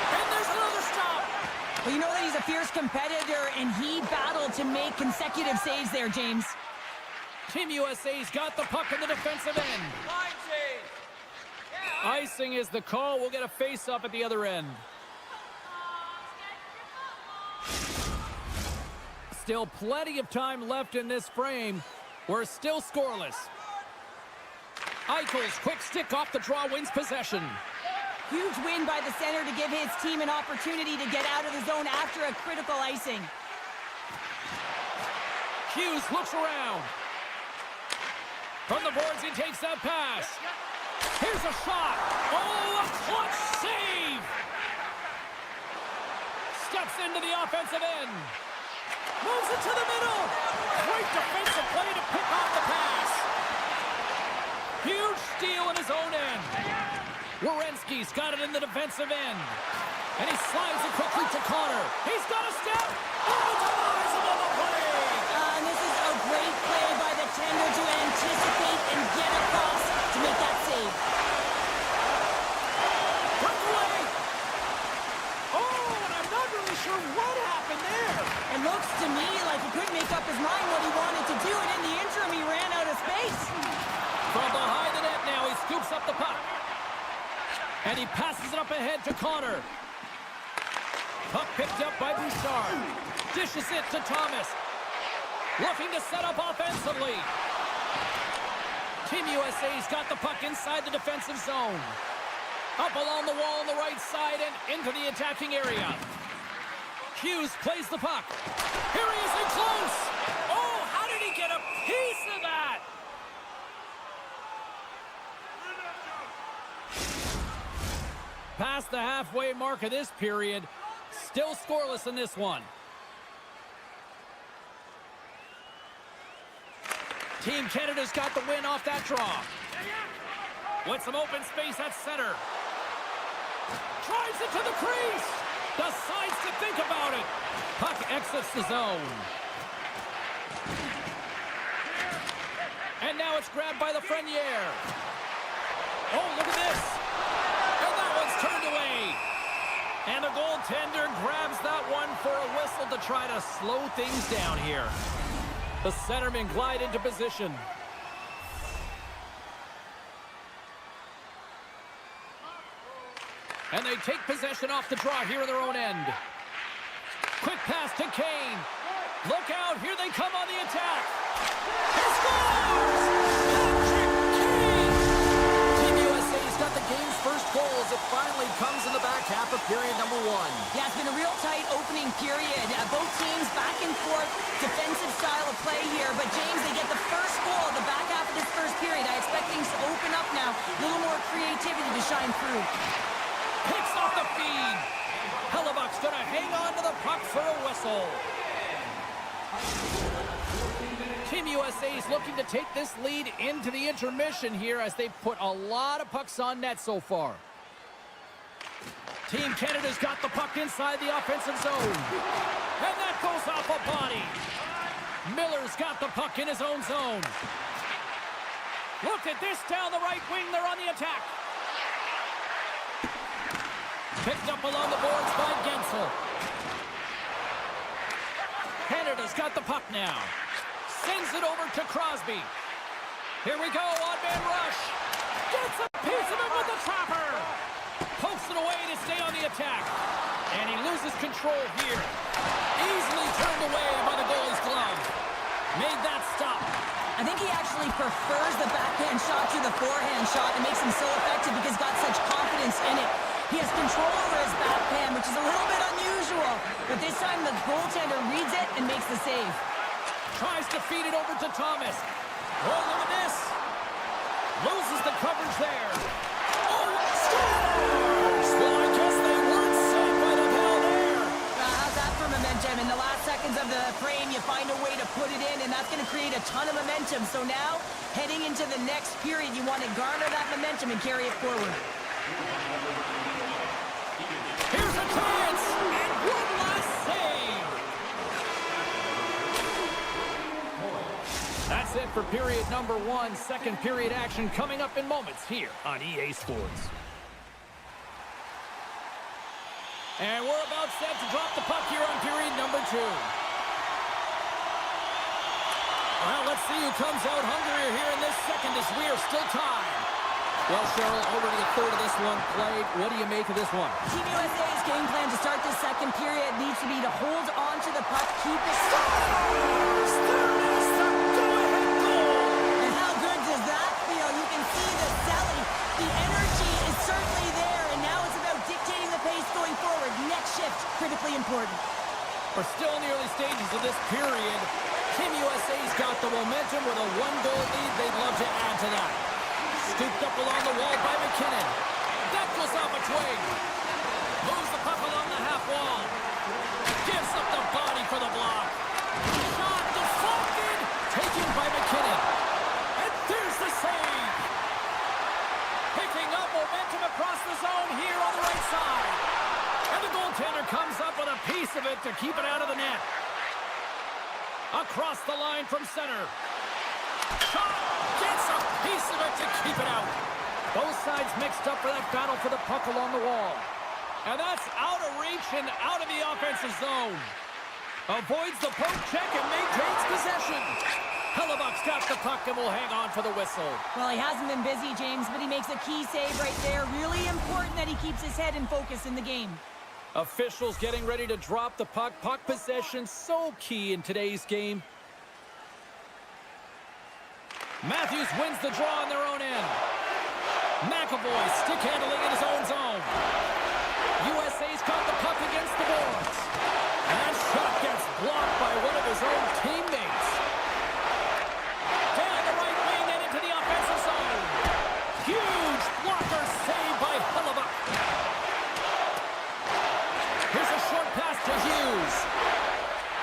And there's another stop. Well, you know that he's a fierce competitor, and he battled to make consecutive saves there, James. Team USA's got the puck in the defensive end. Icing is the call. We'll get a face-up at the other end. Still plenty of time left in this frame. We're still scoreless. Eichel's quick stick off the draw wins possession. Huge win by the center to give his team an opportunity to get out of the zone after a critical icing. Hughes looks around. From the boards, he takes that pass. Here's a shot. Oh, a clutch save. Steps into the offensive end. Moves it to the middle. Great defensive play to pick off the pass. Huge steal in his own end. Werenski's got it in the defensive end. And he slides it quickly to Connor. He's got a step. Oh, denies him on the play. And this is a great play by the tender to anticipate and get across to make that save. Breakaway. Oh, and I'm not really sure what happened there. It looks to me like he couldn't make up his mind what he wanted to do, and in the interim, he ran out of space. From behind the net now, he scoops up the puck. And he passes it up ahead to Connor. Puck picked up by Bouchard. Dishes it to Thomas. Looking to set up offensively. Team USA's got the puck inside the defensive zone. Up along the wall on the right side and into the attacking area. Hughes plays the puck. Here he is in close. Oh, how did he get a piece of that? Past the halfway mark of this period. Still scoreless in this one. Team Canada's got the win off that draw. With some open space at center. Drives it to the crease. Decides to think about it. Puck exits the zone. And now it's grabbed by the Frenier. Oh, look at this. And that one's turned away. And the goaltender grabs that one for a whistle to try to slow things down here. The centermen glide into position. And they take possession off the draw here in their own end. Quick pass to Kane. Look out, here they come on the attack. He scores! Patrick Kane! Team USA's got the game's first goal as it finally comes in the back half of period number one. Yeah, it's been a real tight opening period. Both teams back and forth, defensive style of play here. But James, they get the first goal, the back half of this first period. I expect things to open up now. A little more creativity to shine through. Picks off the feed. Hellebuck's going to hang on to the puck for a whistle. Team USA is looking to take this lead into the intermission here as they've put a lot of pucks on net so far. Team Canada's got the puck inside the offensive zone. And that goes off a body. Miller's got the puck in his own zone. Look at this down the right wing. They're on the attack. Picked up along the boards by Gensel. Canada's got the puck now. Sends it over to Crosby. Here we go, odd-man rush. Gets a piece of it with the trapper. Pokes it away to stay on the attack. And he loses control here. Easily turned away by the goalie's glove. Made that stop. I think he actually prefers the backhand shot to the forehand shot. It makes him so effective because he's got such confidence in it. He has control over his backhand, which is a little bit unusual. But this time the goaltender reads it and makes the save. Tries to feed it over to Thomas. Oh, look at this. the coverage there. Oh, scores! Well, I guess they weren't set by the ball there. How's that for momentum? In the last seconds of the frame, you find a way to put it in, and that's going to create a ton of momentum. So now, heading into the next period, you want to garner that momentum and carry it forward. Here's a chance, and one last save. That's it for period number 1. Second period action coming up in moments here on EA Sports. And we're about set to drop the puck here on period number 2. Well, let's see who comes out hungrier here in this second as we are still tied. Well, Cheryl, already a third of this one played. What do you make of this one? Team USA's game plan to start this second period needs to be to hold on to the puck, keep it. And how good does that feel? You can see the selling. The energy is certainly there, and now it's about dictating the pace going forward. Next shift, critically important. We're still in the early stages of this period. Team USA's got the momentum with a 1-goal lead. They'd love to add to that. Scooped up along the wall by McKinnon. That goes off its wing. Moves the puck along the half wall. Gives up the body for the block. Shot deflected. Taken by McKinnon. And there's the save. Picking up momentum across the zone here on the right side. And the goaltender comes up with a piece of it to keep it out of the net. Across the line from center. Shot gets a piece of it to keep it out. Both sides mixed up for that battle for the puck along the wall. And that's out of reach and out of the offensive zone. Avoids the poke check and maintains possession. Hellebuck's got the puck and will hang on for the whistle. Well, he hasn't been busy, James, but he makes a key save right there. Really important that he keeps his head in focus in the game. Officials getting ready to drop the puck. Puck possession so key in today's game. Matthews wins the draw on their own end. McAvoy stick handling in his own zone. USA's got the puck against the boards. And that shot gets blocked by one of his own teammates. Down the right wing and into the offensive zone. Huge blocker save by Hellebuck. Here's a short pass to Hughes.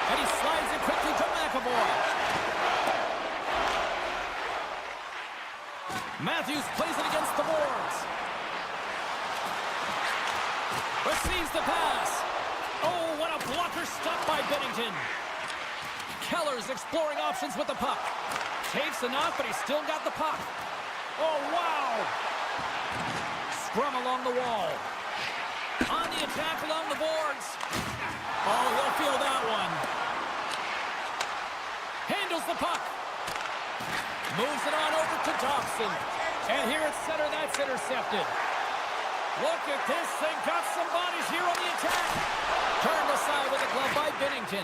And he slides it quickly to McAvoy. Matthews plays it against the boards. Receives the pass. Oh, what a blocker stop by Bennington. Keller's exploring options with the puck. Takes a knock, but he's still got the puck. Oh, wow. Scrum along the wall. On the attack along the boards. Oh, he'll feel that one. Handles the puck. Moves it on over to Dobson. And here at center, that's intercepted. Look at this thing. Got some bodies here on the attack. Turned aside with a glove by Bennington.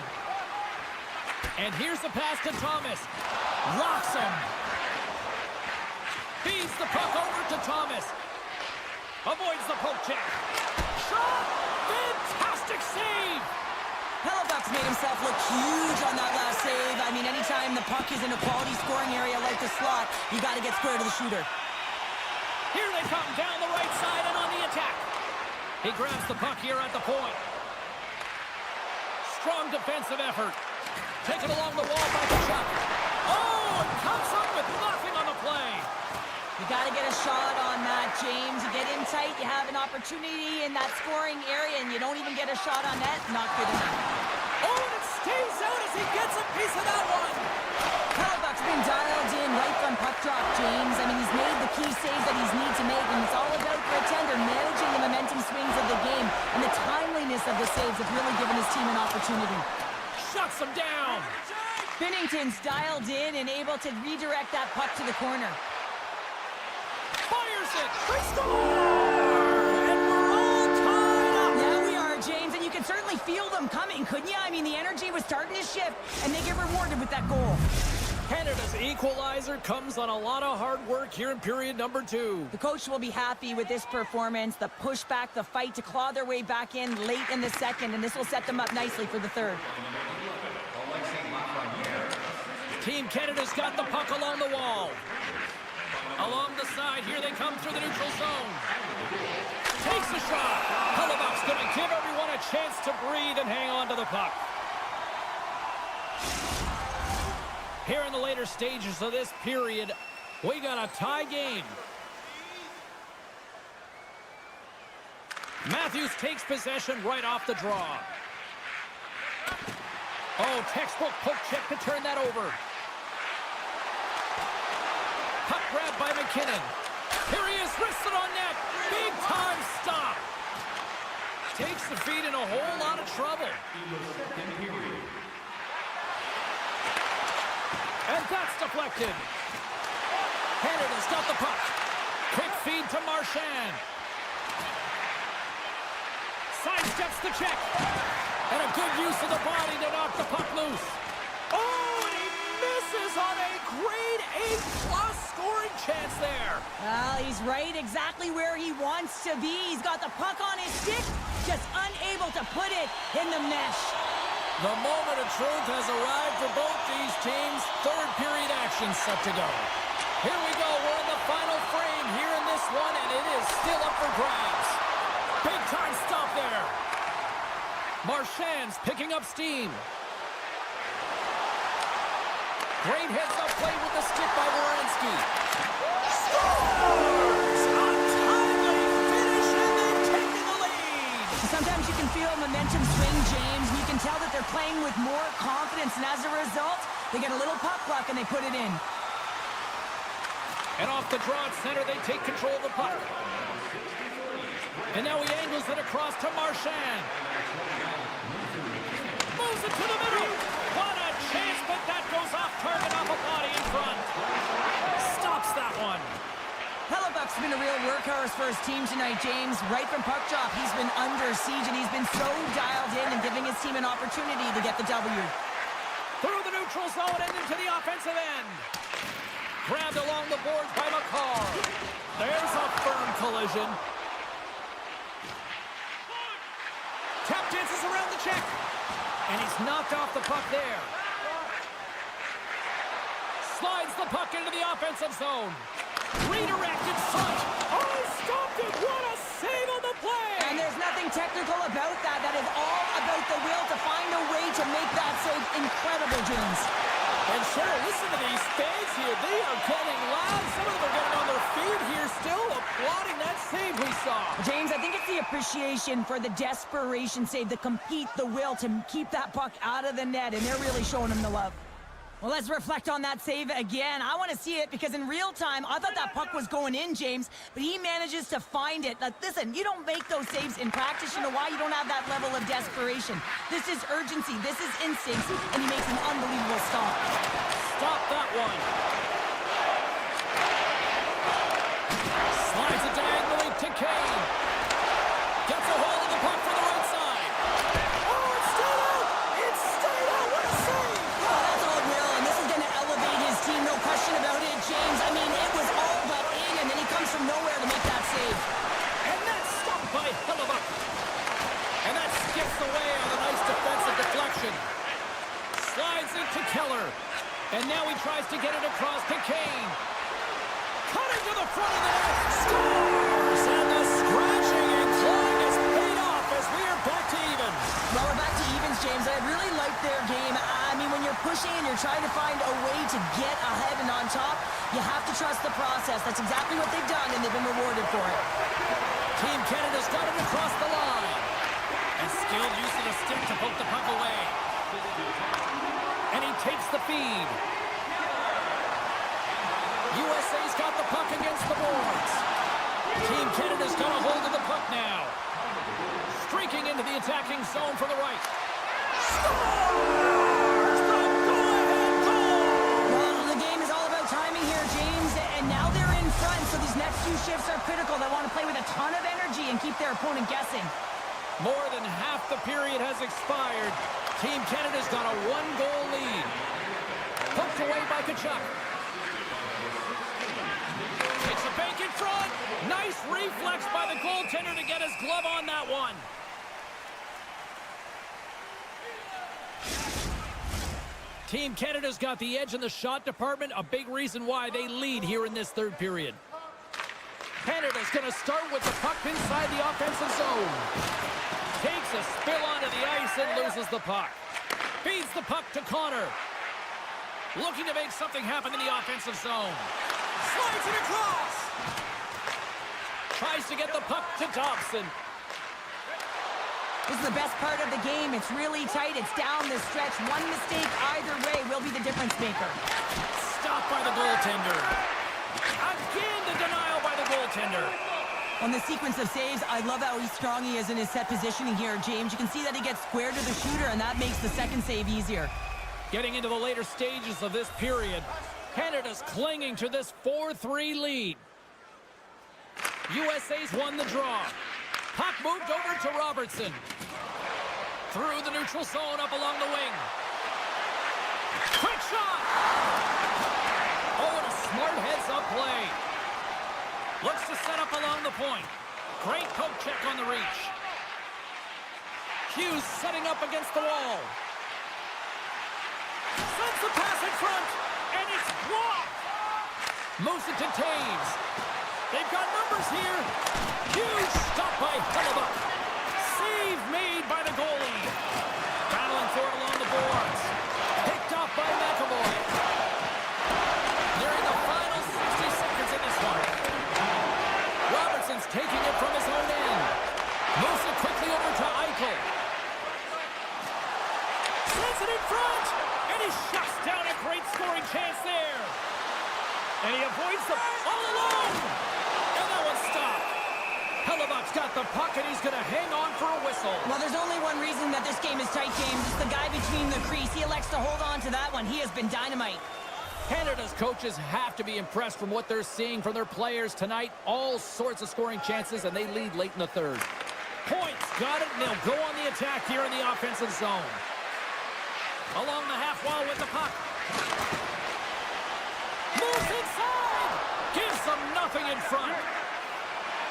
And here's the pass to Thomas. Locks him. Feeds the puck over to Thomas. Avoids the poke check. Shot! Fantastic save! Hellebuck's made himself look huge on that last save. I mean, anytime the puck is in a quality scoring area like the slot, you got to get square to the shooter. Here they come down the right side and on the attack. He grabs the puck here at the point. Strong defensive effort. Taken along the wall by Kachuk. Oh, it comes up with nothing on the play. You got to get a shot on that, James. You get in tight, you have an opportunity in that scoring area, and you don't even get a shot on net. Not good enough. Oh, and it stays out as he gets a piece of that one. Hellebuck's been dialed in right from puck drop, James. I mean, he's made the key saves that he's need to make, and it's all about for a tender managing the momentum swings of the game, and the timeliness of the saves have really given his team an opportunity. Shuts him down. Binnington's dialed in and able to redirect that puck to the corner. Fires it. They score! And we're all tied up. Yeah, we are, James, and you can certainly feel them coming, couldn't you? I mean, the energy was starting to shift, and they get rewarded with that goal. Canada's equalizer comes on a lot of hard work here in period number 2. The coach will be happy with this performance, the pushback, the fight to claw their way back in late in the second, and this will set them up nicely for the third. Team Canada's got the puck along the wall. Along the side side. Here they come through the neutral zone. Takes a shot. Hellebuck's going to give everyone a chance to breathe and hang on to the puck. Here in the later stages of this period, we got a tie game. Matthews takes possession right off the draw. Oh, textbook poke check to turn that over. Puck grab by McKinnon. Here he is, wristed on net. Big time stop. Takes the feed in a whole lot of trouble. And that's deflected. Canada's got the puck. Quick feed to Marchand. Sidesteps the check. And a good use of the body to knock the puck loose. Oh, and he misses on a grade A+ scoring chance there. Well, he's right exactly where he wants to be. He's got the puck on his stick, just unable to put it in the mesh. The moment of truth has arrived for both these teams. Third period action set to go. Here we go. We're in the final frame here in this one, and it is still up for grabs. Big time stop there. Marchand's picking up steam. Great heads-up play with the stick by Werenski. Scores! A timely finish, and they've taken the lead. Sometimes you can feel momentum swing, James, and you can tell that they're playing with more confidence, and as a result, they get a little puck luck and they put it in. And off the draw at center, they take control of the puck. And now he angles it across to Marchand. Moves it to the middle. What a chance, but that goes off target off a body in front. Stops that one. Hellebuck's been a real workhorse for his team tonight, James. Right from puck drop, he's been under siege, and he's been so dialed in and giving his team an opportunity to get the W. Through the neutral zone and into the offensive end. Grabbed along the boards by McCarr. There's a firm collision. Tap dances around the check. And he's knocked off the puck there. Slides the puck into the offensive zone. Redirected front. Oh, stopped it. What a save on the play. And there's nothing technical about that. That is all about the will to find a way to make that save incredible, James. And sure, listen to these fans here. They are getting loud. Some of them are getting on their feet here, still applauding that save we saw. James, I think it's the appreciation for the desperation save, the compete, the will to keep that puck out of the net, and they're really showing him the love. Well, let's reflect on that save again. I want to see it because in real time, I thought that puck was going in, James, but he manages to find it. Like, listen, you don't make those saves in practice. You know why? You don't have that level of desperation. This is urgency. This is instincts, and he makes an unbelievable stop. Stop that one. Slides it diagonally to Kane. Gets a hold of the puck for the right side. Oh, it's still out! It's still out! What a save! Oh, that's all will, and this is going to elevate his team, no question about it, James. I mean, it was all but in, and then he comes from nowhere to make that save. And that's stopped by Hellebuck. And that skips away on a nice defensive deflection. Slides it to Keller. And now he tries to get it across to Kane. Cutting to the front of the net. Scores! And the scratching and clawing is paid off as we are back to even. Well, we're back to evens, James. I really like their game. I mean, when you're pushing and you're trying to find a way to get ahead and on top, you have to trust the process. That's exactly what they've done, and they've been rewarded for it. Team Canada's got it across the line. And skilled use of the stick to poke the puck away. And he takes the feed. USA's got the puck against the boards. Team Canada's got a hold of the puck now. Streaking into the attacking zone for the right. Scores! The go-ahead goal! Well, the game is all about timing here, James, and now they're in front, so these next few shifts are critical. They want to play with a ton of energy and keep their opponent guessing. More than half the period has expired. Team Canada's got a one-goal lead. Poked away by Tkachuk. Takes a bank in front. Nice reflex by the goaltender to get his glove on that one. Team Canada's got the edge in the shot department, a big reason why they lead here in this third period. Canada's going to start with the puck inside the offensive zone. Takes a spill onto the ice and loses the puck. Feeds the puck to Connor. Looking to make something happen in the offensive zone. Slides it across. Tries to get the puck to Dobson. This is the best part of the game. It's really tight. It's down the stretch. One mistake either way will be the difference maker. Stopped by the goaltender. Again, the denial by the goaltender. On the sequence of saves, I love how strong he is in his set positioning here, James. You can see that he gets square to the shooter, and that makes the second save easier. Getting into the later stages of this period, Canada's clinging to this 4-3 lead. USA's won the draw. Puck moved over to Robertson. Through the neutral zone, up along the wing. Quick shot! Oh, and a smart heads-up play. Looks to set up along the point. Great poke check on the reach. Hughes setting up against the wall. Sends the pass in front, and it's blocked. Moves it to Taves. They've got numbers here. Huge stop by Hellebuck. Save made by the goalie. Battling for it along the boards. Picked off by McAvoy. Nearing the final 60 seconds in this one. Robertson's taking it from his own end. Moves it quickly over to Eichel. Sends it in front. And he shuts down a great scoring chance there. And he avoids them all alone. And that one's stopped. Hellebuck's got the puck, and he's going to hang on for a whistle. Well, there's only one reason that this game is tight, James. It's the guy between the crease. He elects to hold on to that one. He has been dynamite. Canada's coaches have to be impressed from what they're seeing from their players tonight. All sorts of scoring chances, and they lead late in the third. Points got it, and they'll go on the attack here in the offensive zone. Along the half wall with the puck. Moves inside! Gives them nothing in front.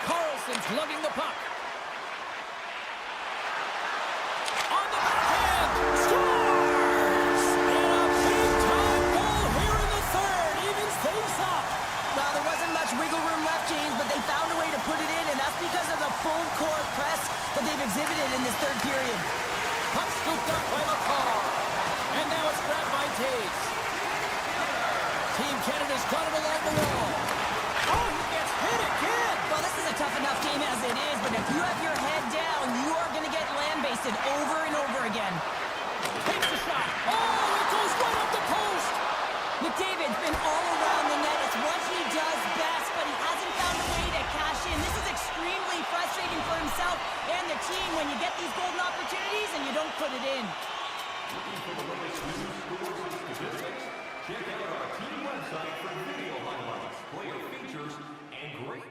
Carlson's lugging the puck. On the backhand! Scores! And a big-time goal here in the third. Evens things up. Well, there wasn't much wiggle room left, James, but they found a way to put it in, and that's because of the full court press that they've exhibited in this third period. Puck scooped up by McCall. And now it's grabbed by Taves. Team Canada's got it along the wall. Oh, he gets hit again. Well, this is a tough enough game as it is, but if you have your head down, you are going to get land-basted over and over again. Takes the shot. Oh, it goes right up the post. McDavid's been all around the net. It's what he does best, but he hasn't found a way to cash in. This is extremely frustrating for himself and the team when you get these golden opportunities and you don't put it in. Check out our team website for video highlights, player features, and great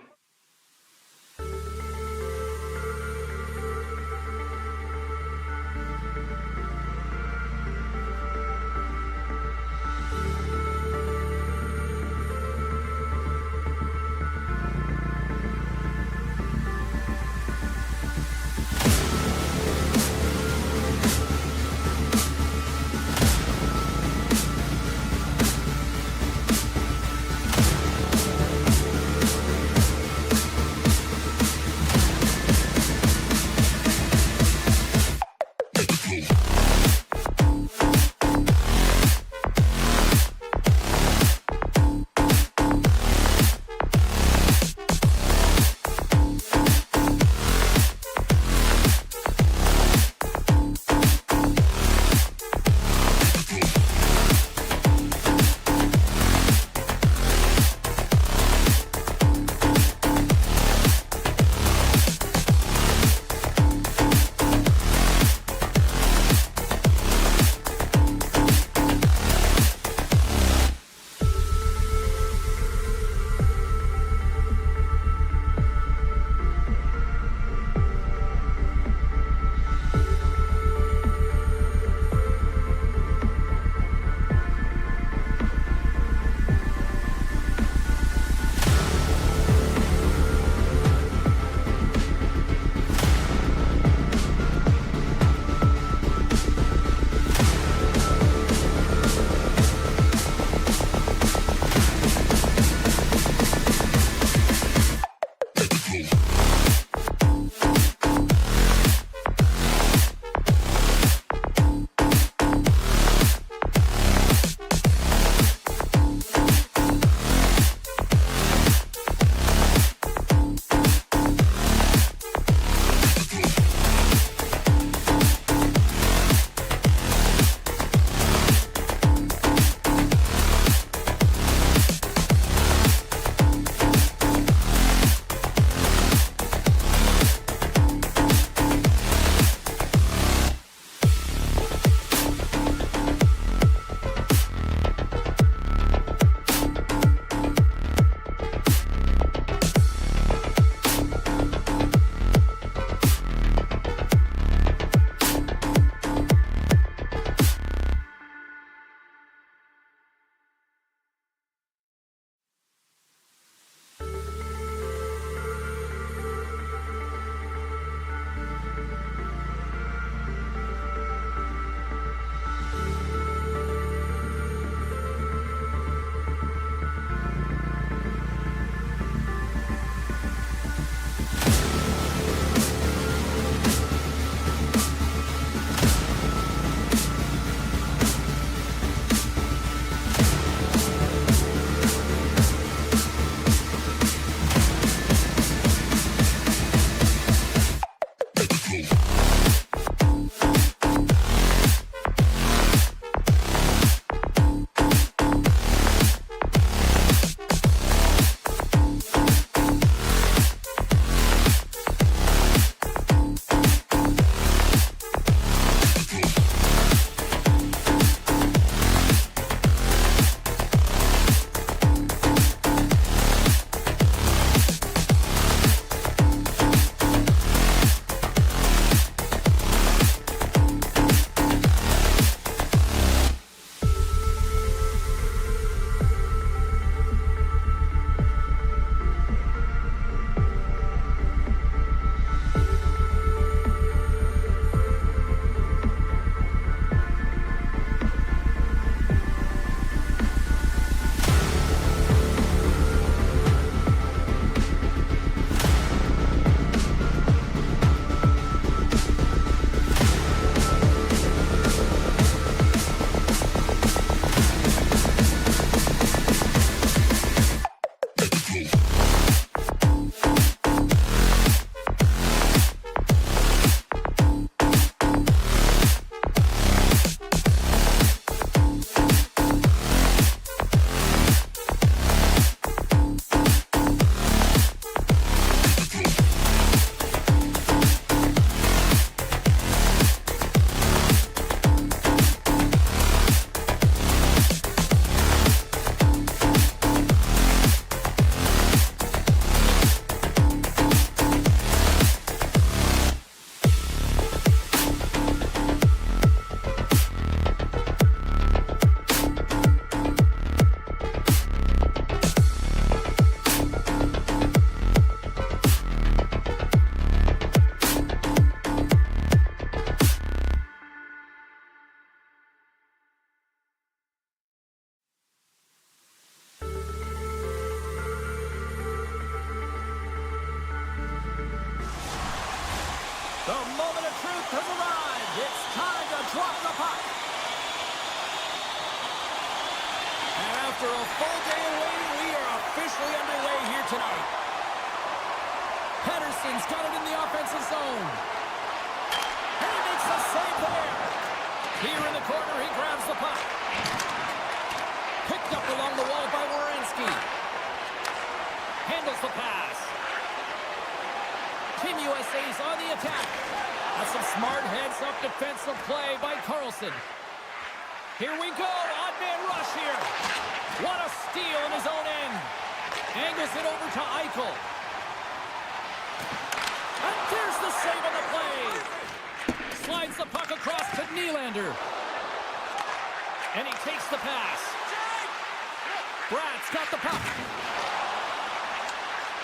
The moment of truth has arrived. It's time to drop the puck. And after a full day of waiting, we are officially underway here tonight. Pettersson's got it in the offensive zone. And he makes a save there. Here in the corner, he grabs the puck. Picked up along the wall by Werenski. Handles the pass. Team USA's on the attack. That's some smart heads-up defensive play by Karlsson. Here we go, odd-man rush here. What a steal in his own end. Angles it over to Eichel. And there's the save on the play. Slides the puck across to Nylander. And he takes the pass. Brad's got the puck.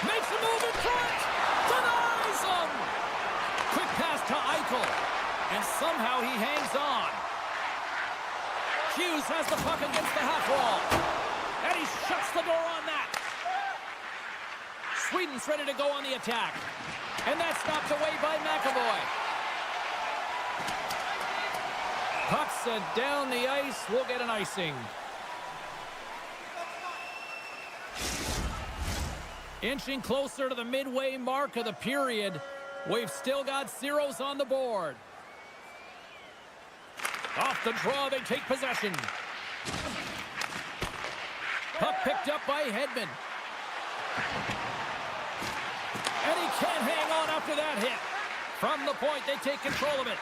Makes a move in front. Denies him. Quick pass to Eichel. And somehow he hangs on. Hughes has the puck against the half wall. And he shuts the door on that. Sweden's ready to go on the attack. And that's knocked away by McAvoy. Puck sent down the ice. We'll get an icing. Inching closer to the midway mark of the period. We've still got zeros on the board. Off the draw, they take possession. Puck picked up by Hedman. And he can't hang on after that hit. From the point, they take control of it.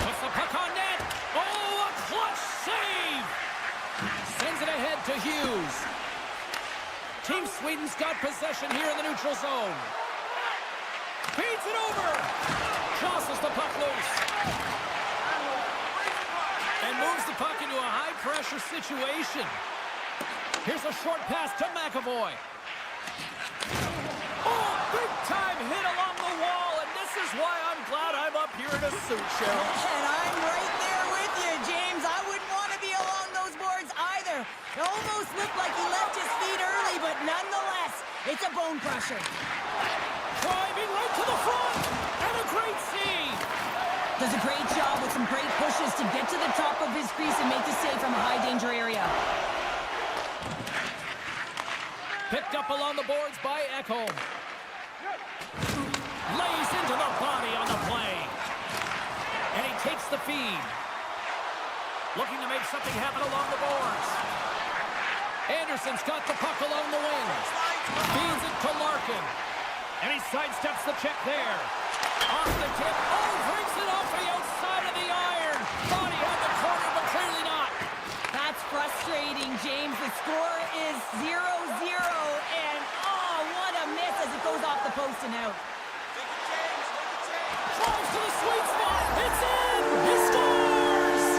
Puts the puck on net. Oh, a clutch save! Sends it ahead to Hughes. Team Sweden's got possession here in the neutral zone. Feeds it over. Tosses the puck loose. And moves the puck into a high-pressure situation. Here's a short pass to McAvoy. Oh, big-time hit along the wall, and this is why I'm glad I'm up here in a suit, Cheryl. And I'm right there with you, James. I wouldn't want to be along those boards either. It almost looked like he left his feet early, but nonetheless, it's a bone crusher. Driving right to the front, and a great save. Does a great job with some great pushes to get to the top of his crease and make the save from a high-danger area. Picked up along the boards by Ekholm. Lays into the body on the play. And he takes the feed. Looking to make something happen along the boards. Anderson's got the puck along the wings. Feeds it to Larkin. And he sidesteps the check there. Off the tip. Oh, brings it off the outside of the iron. Thought he had the corner, but clearly not. That's frustrating, James. The score is 0-0, and oh, what a miss as it goes off the post and out. Drives to the sweet spot. It's in. He scores.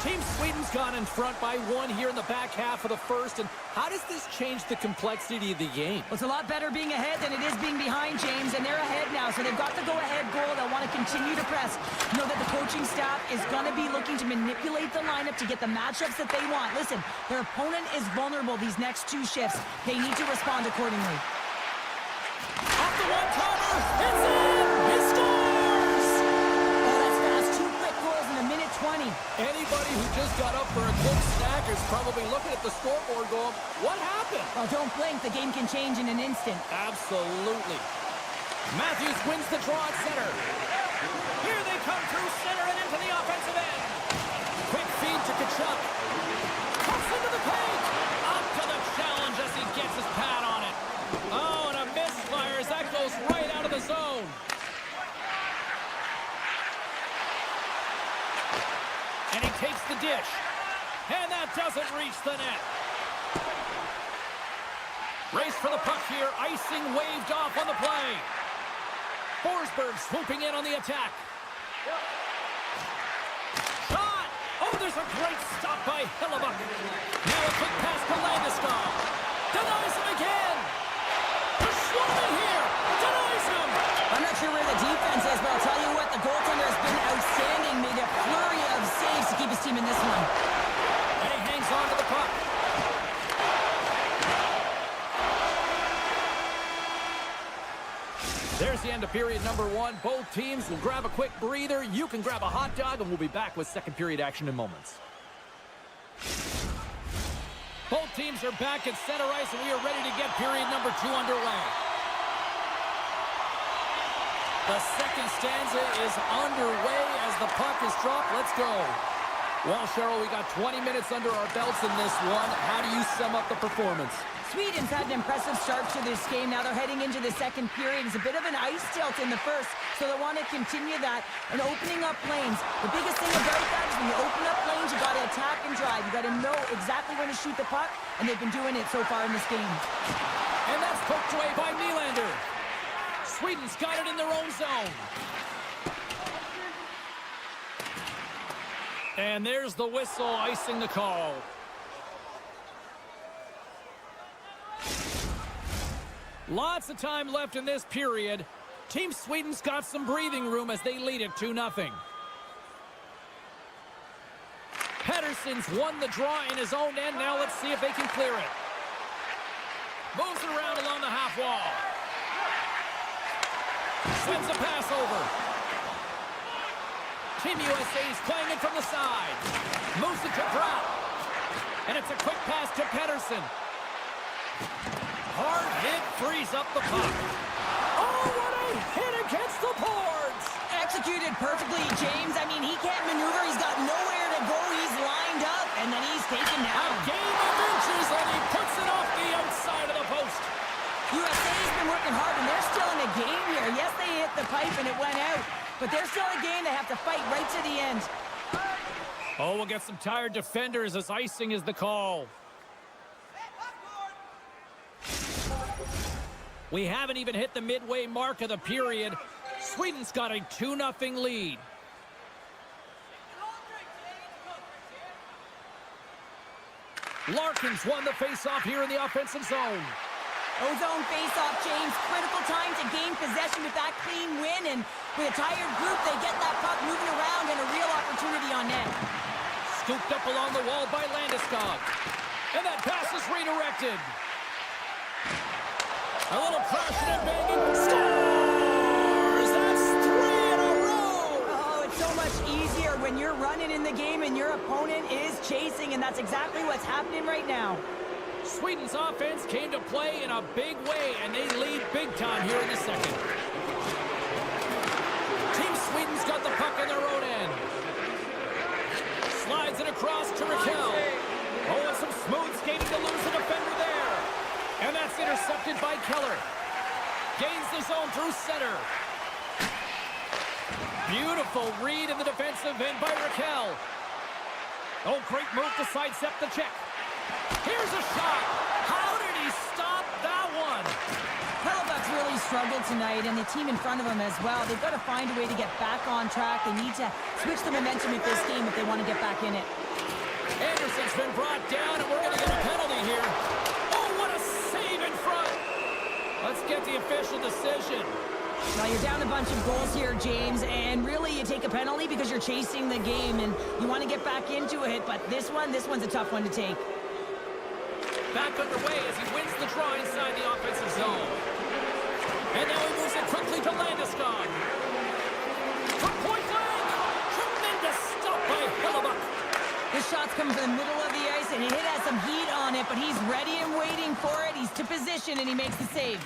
Team Sweden's gone in front by one here in the back half of the first. And how does this change the complexity of the game? Well, it's a lot better being ahead than it is being behind, James, and they're ahead now, so they've got the go-ahead goal. They'll want to continue to press. Know that the coaching staff is going to be looking to manipulate the lineup to get the matchups that they want. Listen, their opponent is vulnerable these next two shifts. They need to respond accordingly. Off the one-timer. It's in. He scores. Oh, that's fast. Two quick goals in a minute 20. Anybody who just got up for a quick snack is probably looking at the scoreboard going, what happened? Well, don't blink. The game can change in an instant. Absolutely. Matthews wins the draw at center. Here they come through center and into the offensive end. Quick feed to Tkachuk. Cuts into the paint. Up to the challenge as he gets his pad on it. Oh, and a misfire as that goes right out of the zone. And he takes the dish. And that doesn't reach the net. Race for the puck here. Icing waved off on the play. Forsberg swooping in on the attack. Shot! Oh, there's a great stop by Hillebuck. Now a quick pass to Landeskog. Denies him again. They're swarming here. Denies him. I'm not sure where the defense is, but I'll tell you what, the goaltender has been outstanding. Made a flurry of saves to keep his team in this one. And he hangs on to the puck. the end of period number 1. Both teams will grab a quick breather. You can grab a hot dog, and we'll be back with second period action in moments. Both teams are back at center ice, and we are ready to get period number 2 underway. The second stanza is underway as the puck is dropped. Let's go. Well, Cheryl, we got 20 minutes under our belts in this one. How do you sum up the performance? Sweden's had an impressive start to this game. Now they're heading into the second period. It's a bit of an ice tilt in the first, so they want to continue that and opening up lanes. The biggest thing about that is when you open up lanes, you got to attack and drive. You got to know exactly when to shoot the puck, and they've been doing it so far in this game. And that's poked away by Nylander. Sweden's got it in their own zone. And there's the whistle, icing the call. Lots of time left in this period. Team Sweden's got some breathing room as they lead it 2-0. Pettersson's won the draw in his own end. Now let's see if they can clear it. Moves it around along the half wall. Sends a pass over. Team USA's playing it from the side. Moves it to Brown. And it's a quick pass to Pettersson. Hard hit frees up the puck. Oh, what a hit against the boards! Executed perfectly, James. I mean, he can't maneuver. He's got nowhere to go. He's lined up, and then he's taken down. A game of inches, and he puts it off the outside of the post. USA's been working hard, and they're still in a game here. Yes, they hit the pipe, and it went out. But they're still in a game. They have to fight right to the end. Oh, we'll get some tired defenders as icing is the call. We haven't even hit the midway mark of the period. Sweden's got a 2-0 lead. Larkin's won the faceoff here in the offensive zone. Ozone face-off, James. Critical time to gain possession with that clean win, and with a tired group, they get that puck moving around and a real opportunity on net. Scooped up along the wall by Landeskog. And that pass is redirected. A little crashing and banging. Scores! That's 3 in a row! Oh, it's so much easier when you're running in the game and your opponent is chasing, and that's exactly what's happening right now. Sweden's offense came to play in a big way, and they lead big time here in the second. Team Sweden's got the puck in their own end. Slides it across to Raquel. Oh, and some smooth skating to lose the defender there. And that's intercepted by Keller. Gains the zone through center. Beautiful read in the defensive end by Raquel. Oh, great move to sidestep the check. Here's a shot. How did he stop that one? Hellebuyck's really struggled tonight, and the team in front of him as well. They've got to find a way to get back on track. They need to switch the momentum of this game if they want to get back in it. Anderson's been brought down, and we're going to get a penalty here. Oh, what a save in front. Let's get the official decision. Well, you're down a bunch of goals here, James, and really you take a penalty because you're chasing the game, and you want to get back into it, but this one's a tough one to take. Back underway as he wins the draw inside the offensive zone. And now he moves it quickly to Landeskog. From point blank, tremendous stop by Hellebuyck. This shot's coming from the middle of the ice, and it has some heat on it, but he's ready and waiting for it. He's to position, and he makes the save.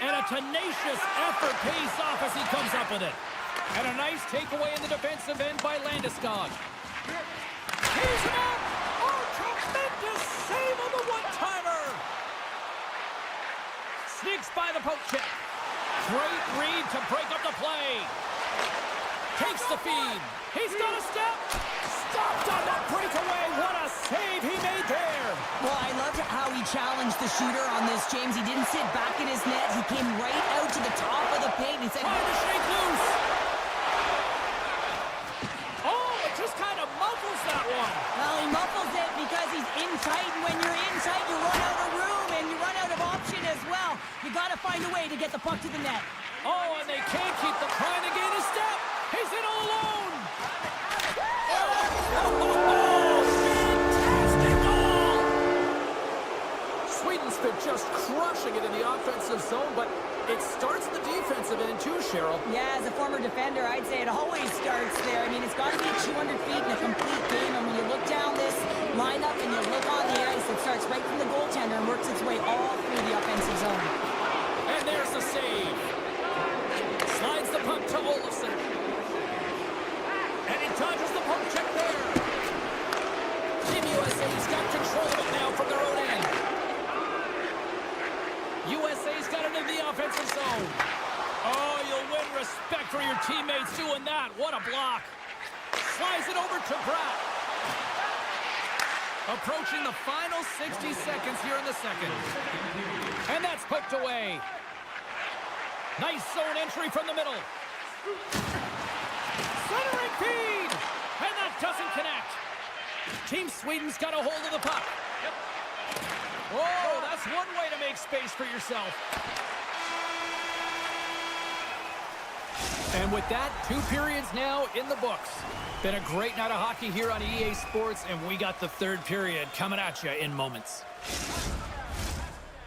And a tenacious effort pays off as he comes up with it. And a nice takeaway in the defensive end by Landeskog. He's out! Oh, tremendous save on the one-timer! Sneaks by the poke check. Great read to break up the play. Takes the feed. He's got a step. Stopped on that breakaway. What a save he made there. Well, I loved how he challenged the shooter on this, James. He didn't sit back in his net. He came right out to the top of the paint. He said, trying to shake loose. Oh, it just kind of muffles that one. Well, he muffles it because he's in tight, and when you're in tight, you run out of room, and you run out of option as well. You got to find a way to get the puck to the net. Oh, and they can't keep the trying to gain a step. He's in all alone. Oh, fantastic goal! Sweden's been just crushing it in the offensive zone, but it starts the defensive end too, Cheryl. Yeah, as a former defender, I'd say it always starts there. I mean, it's got to be 200 feet in a complete game, and when you look down this lineup and you look on the ice, it starts right from the goaltender and works its way all through the offensive zone. And there's the save. Slides the puck to Olofsson. And he dodges the poke check there. Team USA's got control of it now from their own end. USA's got it in the offensive zone. Oh, you'll win respect for your teammates doing that. What a block. Slides it over to Pratt. Approaching the final 60 seconds here in the second. And that's poked away. Nice zone entry from the middle. Centering feed. And that doesn't connect. Team Sweden's got a hold of the puck. Whoa, that's one way to make space for yourself. And with that, 2 periods now in the books. Been a great night of hockey here on EA Sports, and we got the 3rd period coming at you in moments.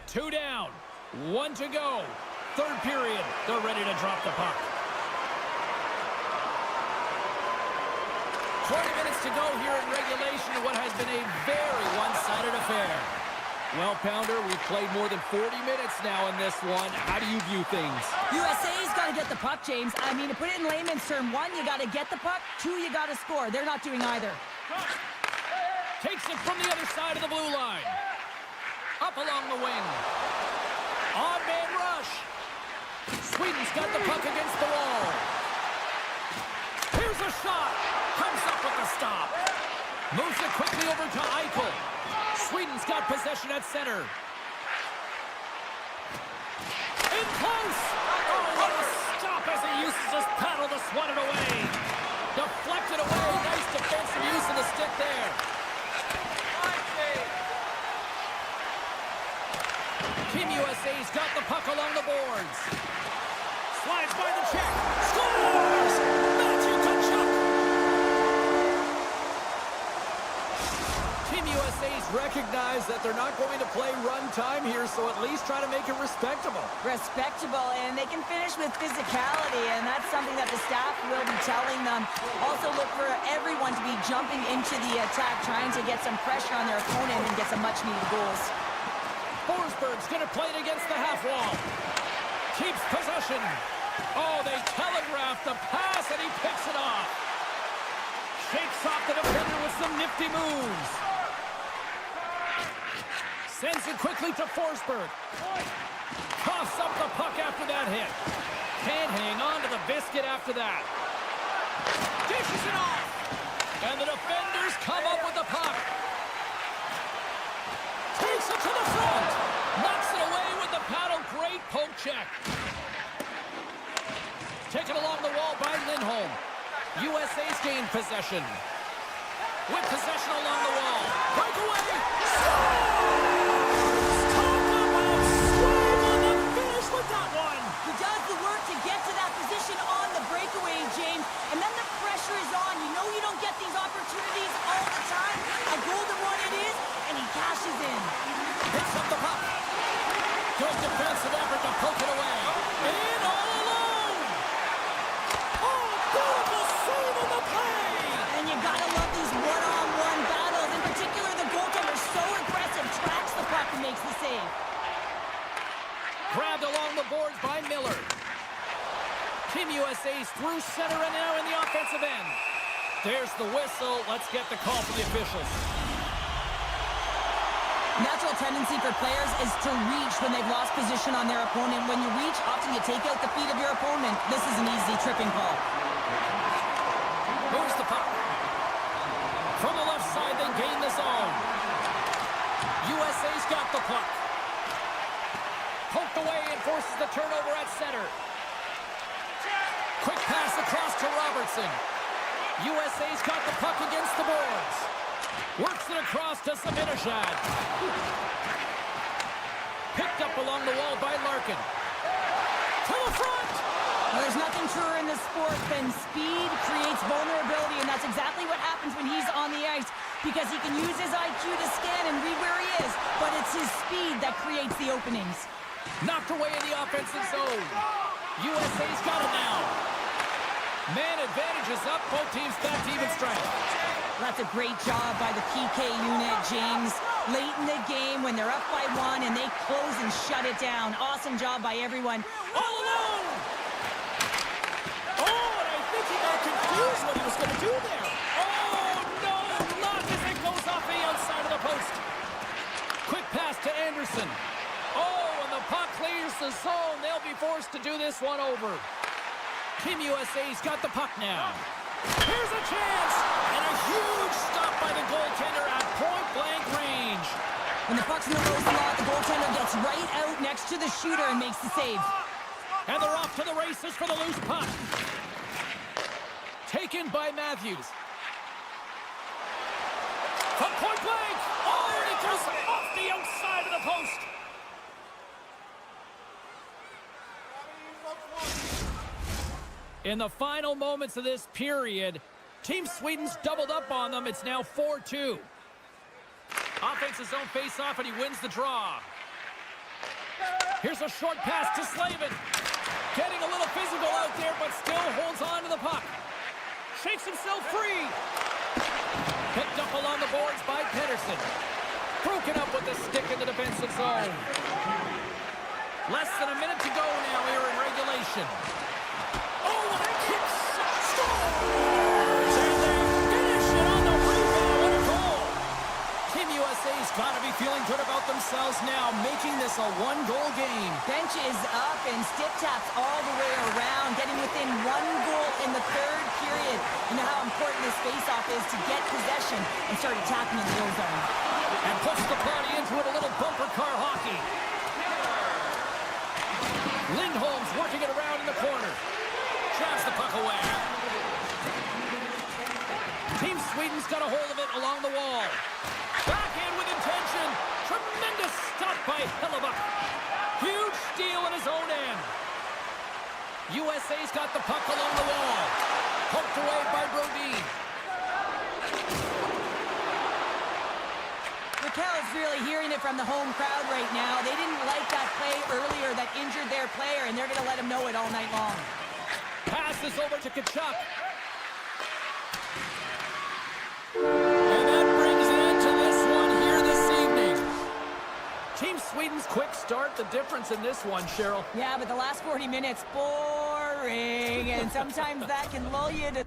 2 down, 1 to go. 3rd period, they're ready to drop the puck. 20 minutes to go here in regulation in what has been a very one-sided affair. Well, Pounder, we've played more than 40 minutes now in this one. How do you view things? USA's got to get the puck, James. I mean, to put it in layman's term, 1, you got to get the puck. 2, you got to score. They're not doing either. Takes it from the other side of the blue line. Up along the wing. On-man rush. Sweden's got the puck against the wall. Here's a shot. Comes up with the stop. Moves it quickly over to Eichel. Sweden's got possession at center. In close. Oh, what a stop as he uses his paddle to swat it away. Deflected away. Nice defensive use of the stick there. Team USA's got the puck along the boards. Slides by the check. Scores! Matthew Tkachuk! Team USA's recognized that they're not going to play run time here, so at least try to make it respectable. Respectable, and they can finish with physicality, and that's something that the staff will be telling them. Also look for everyone to be jumping into the attack, trying to get some pressure on their opponent and get some much-needed goals. Forsberg's going to play it against the half wall. Keeps possession. Oh, they telegraphed the pass, and he picks it off. Shakes off the defender with some nifty moves. Sends it quickly to Forsberg. Coughs up the puck after that hit. Can't hang on to the biscuit after that. Dishes it off. And the defenders come up with the puck. Takes it to the front. Knocks it away with the paddle. Great poke check. Taken along the wall by Lindholm. USA's gained possession. With possession along the wall. Breakaway. Talk about swing on the finish with that one. He does the work to get to that position on the breakaway, James. And then the pressure is on. You know you don't get these opportunities all the time. A golden one it is, and he cashes in. Picks up the puck. Good defensive effort to poke it away. In all alone. Oh, beautiful save on the play. And you gotta love these one-on-one battles. In particular, the goaltender so aggressive, tracks the puck and makes the save. Grabbed along the boards by Miller. Team USA's through center and now in the offensive end. There's the whistle. Let's get the call from the officials. Natural tendency for players is to reach when they've lost position on their opponent. When you reach, often you take out the feet of your opponent. This is an easy tripping call. Moves the puck. From the left side, they gain the zone. USA's got the puck. Poked away and forces the turnover at center. Quick pass across to Robertson. USA's got the puck against the boards. Works it across to Saminashad. Picked up along the wall by Larkin. To the front! Well, there's nothing truer in this sport than speed creates vulnerability, and that's exactly what happens when he's on the ice, because he can use his IQ to scan and read where he is, but it's his speed that creates the openings. Knocked away in the offensive zone. USA's got it now. Man advantage is up. Both teams back to even strength. That's a great job by the PK unit, James. Late in the game when they're up by 1 and they close and shut it down. Awesome job by everyone. All alone! Oh, and I think he got confused what he was going to do there. Oh, no! Not as it goes off the outside of the post. Quick pass to Anderson. Oh, and the puck clears the zone. They'll be forced to do this one over. Team USA's got the puck now. Here's a chance! And a huge stop by the goaltender at point-blank range. When the puck's in the low slot, the goaltender gets right out next to the shooter and makes the save. And they're off to the races for the loose puck. Taken by Matthews. From point-blank! Oh, and it goes off the outside of the post. In the final moments of this period, Team Sweden's doubled up on them. It's now 4-2. Offensive zone face-off, and he wins the draw. Here's a short pass to Slavin. Getting a little physical out there, but still holds on to the puck. Shakes himself free. Picked up along the boards by Pettersson. Broken up with the stick in the defensive zone. Less than a minute to go now here in regulation. Oh, and a kick scores! And they finish it on the rebound. What a goal! Team USA's got to be feeling good about themselves now, making this a one-goal game. Bench is up and stick taps all the way around, getting within 1 goal in the third period. You know how important this face-off is to get possession and start attacking in the goal zone. And puts the party into it, a little bumper car hockey. Lindholm's working it around in the corner. Drives the puck away. Team Sweden's got a hold of it along the wall. Backhand with intention. Tremendous stop by Hellebuck. Huge steal in his own end. USA's got the puck along the wall. Poked away by Brodin. Raquel's really hearing it from the home crowd right now. They didn't like that play earlier that injured their player, and they're going to let him know it all night long. Passes over to Tkachuk. And that brings an end to this one here this evening. Team Sweden's quick start, the difference in this one, Cheryl. Yeah, but the last 40 minutes, boring, and sometimes that can lull you to...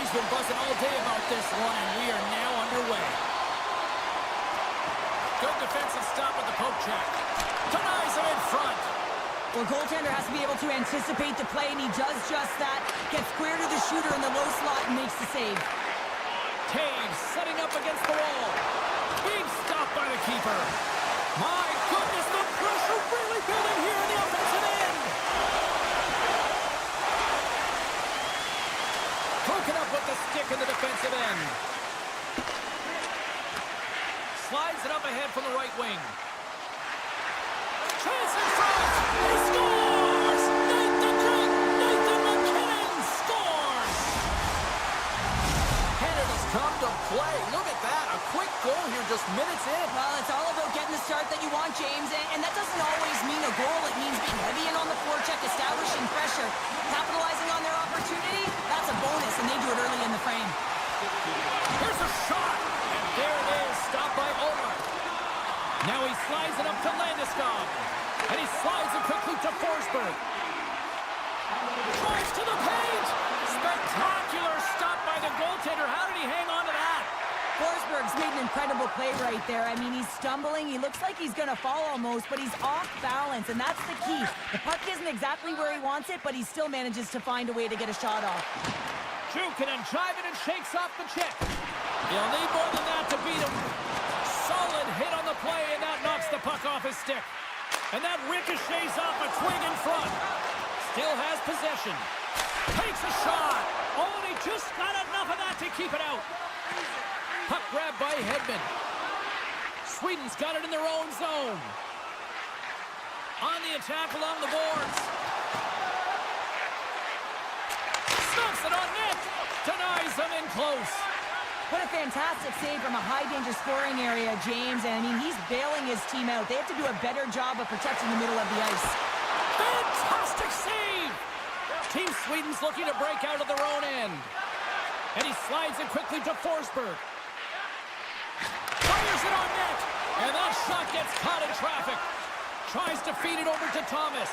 Team's been buzzing all day about this one, and we are now underway. Good defensive stop with the poke check. Denies him in front. Well, goaltender has to be able to anticipate the play, and he does just that. Gets square to the shooter in the low slot and makes the save. Taves setting up against the wall. Being stopped by the keeper. My goodness, the pressure really building here in the offensive end. Broken up with the stick in the defensive end. Slides it up ahead from the right wing. Chance in front. He scores! Nathan McKinnon scores! Canada's come to play. Look at that. A quick goal here just minutes in. Well, it's all about getting the start that you want, James, and that doesn't always mean a goal. It means being heavy in on the forecheck, establishing pressure, capitalizing on their opportunity. That's a bonus, and they do it early in the frame. Here's a shot, and there it is, stopped by Ulmer. Now he slides it up to Landeskog, and he slides it quickly to Forsberg. Drives to the paint. Spectacular stop by the goaltender. How did he hang on to that? Forsberg's made an incredible play right there. I mean, he's stumbling. He looks like he's going to fall almost, but he's off balance, and that's the key. The puck isn't exactly where he wants it, but he still manages to find a way to get a shot off. Jukin driving and shakes off the check. He'll need more than that to beat him. Solid hit on the play, and that knocks the puck off his stick. And that ricochets off a twig in front. Still has possession. Takes a shot. Oh, and he just got enough of that to keep it out. Puck grabbed by Hedman. Sweden's got it in their own zone. On the attack along the boards. Stuffs it on net. Denies them in close. What a fantastic save from a high-danger scoring area, James. And, I mean, he's bailing his team out. They have to do a better job of protecting the middle of the ice. Fantastic save! Team Sweden's looking to break out of their own end. And he slides it quickly to Forsberg. Fires it on net. And that shot gets caught in traffic. Tries to feed it over to Thomas.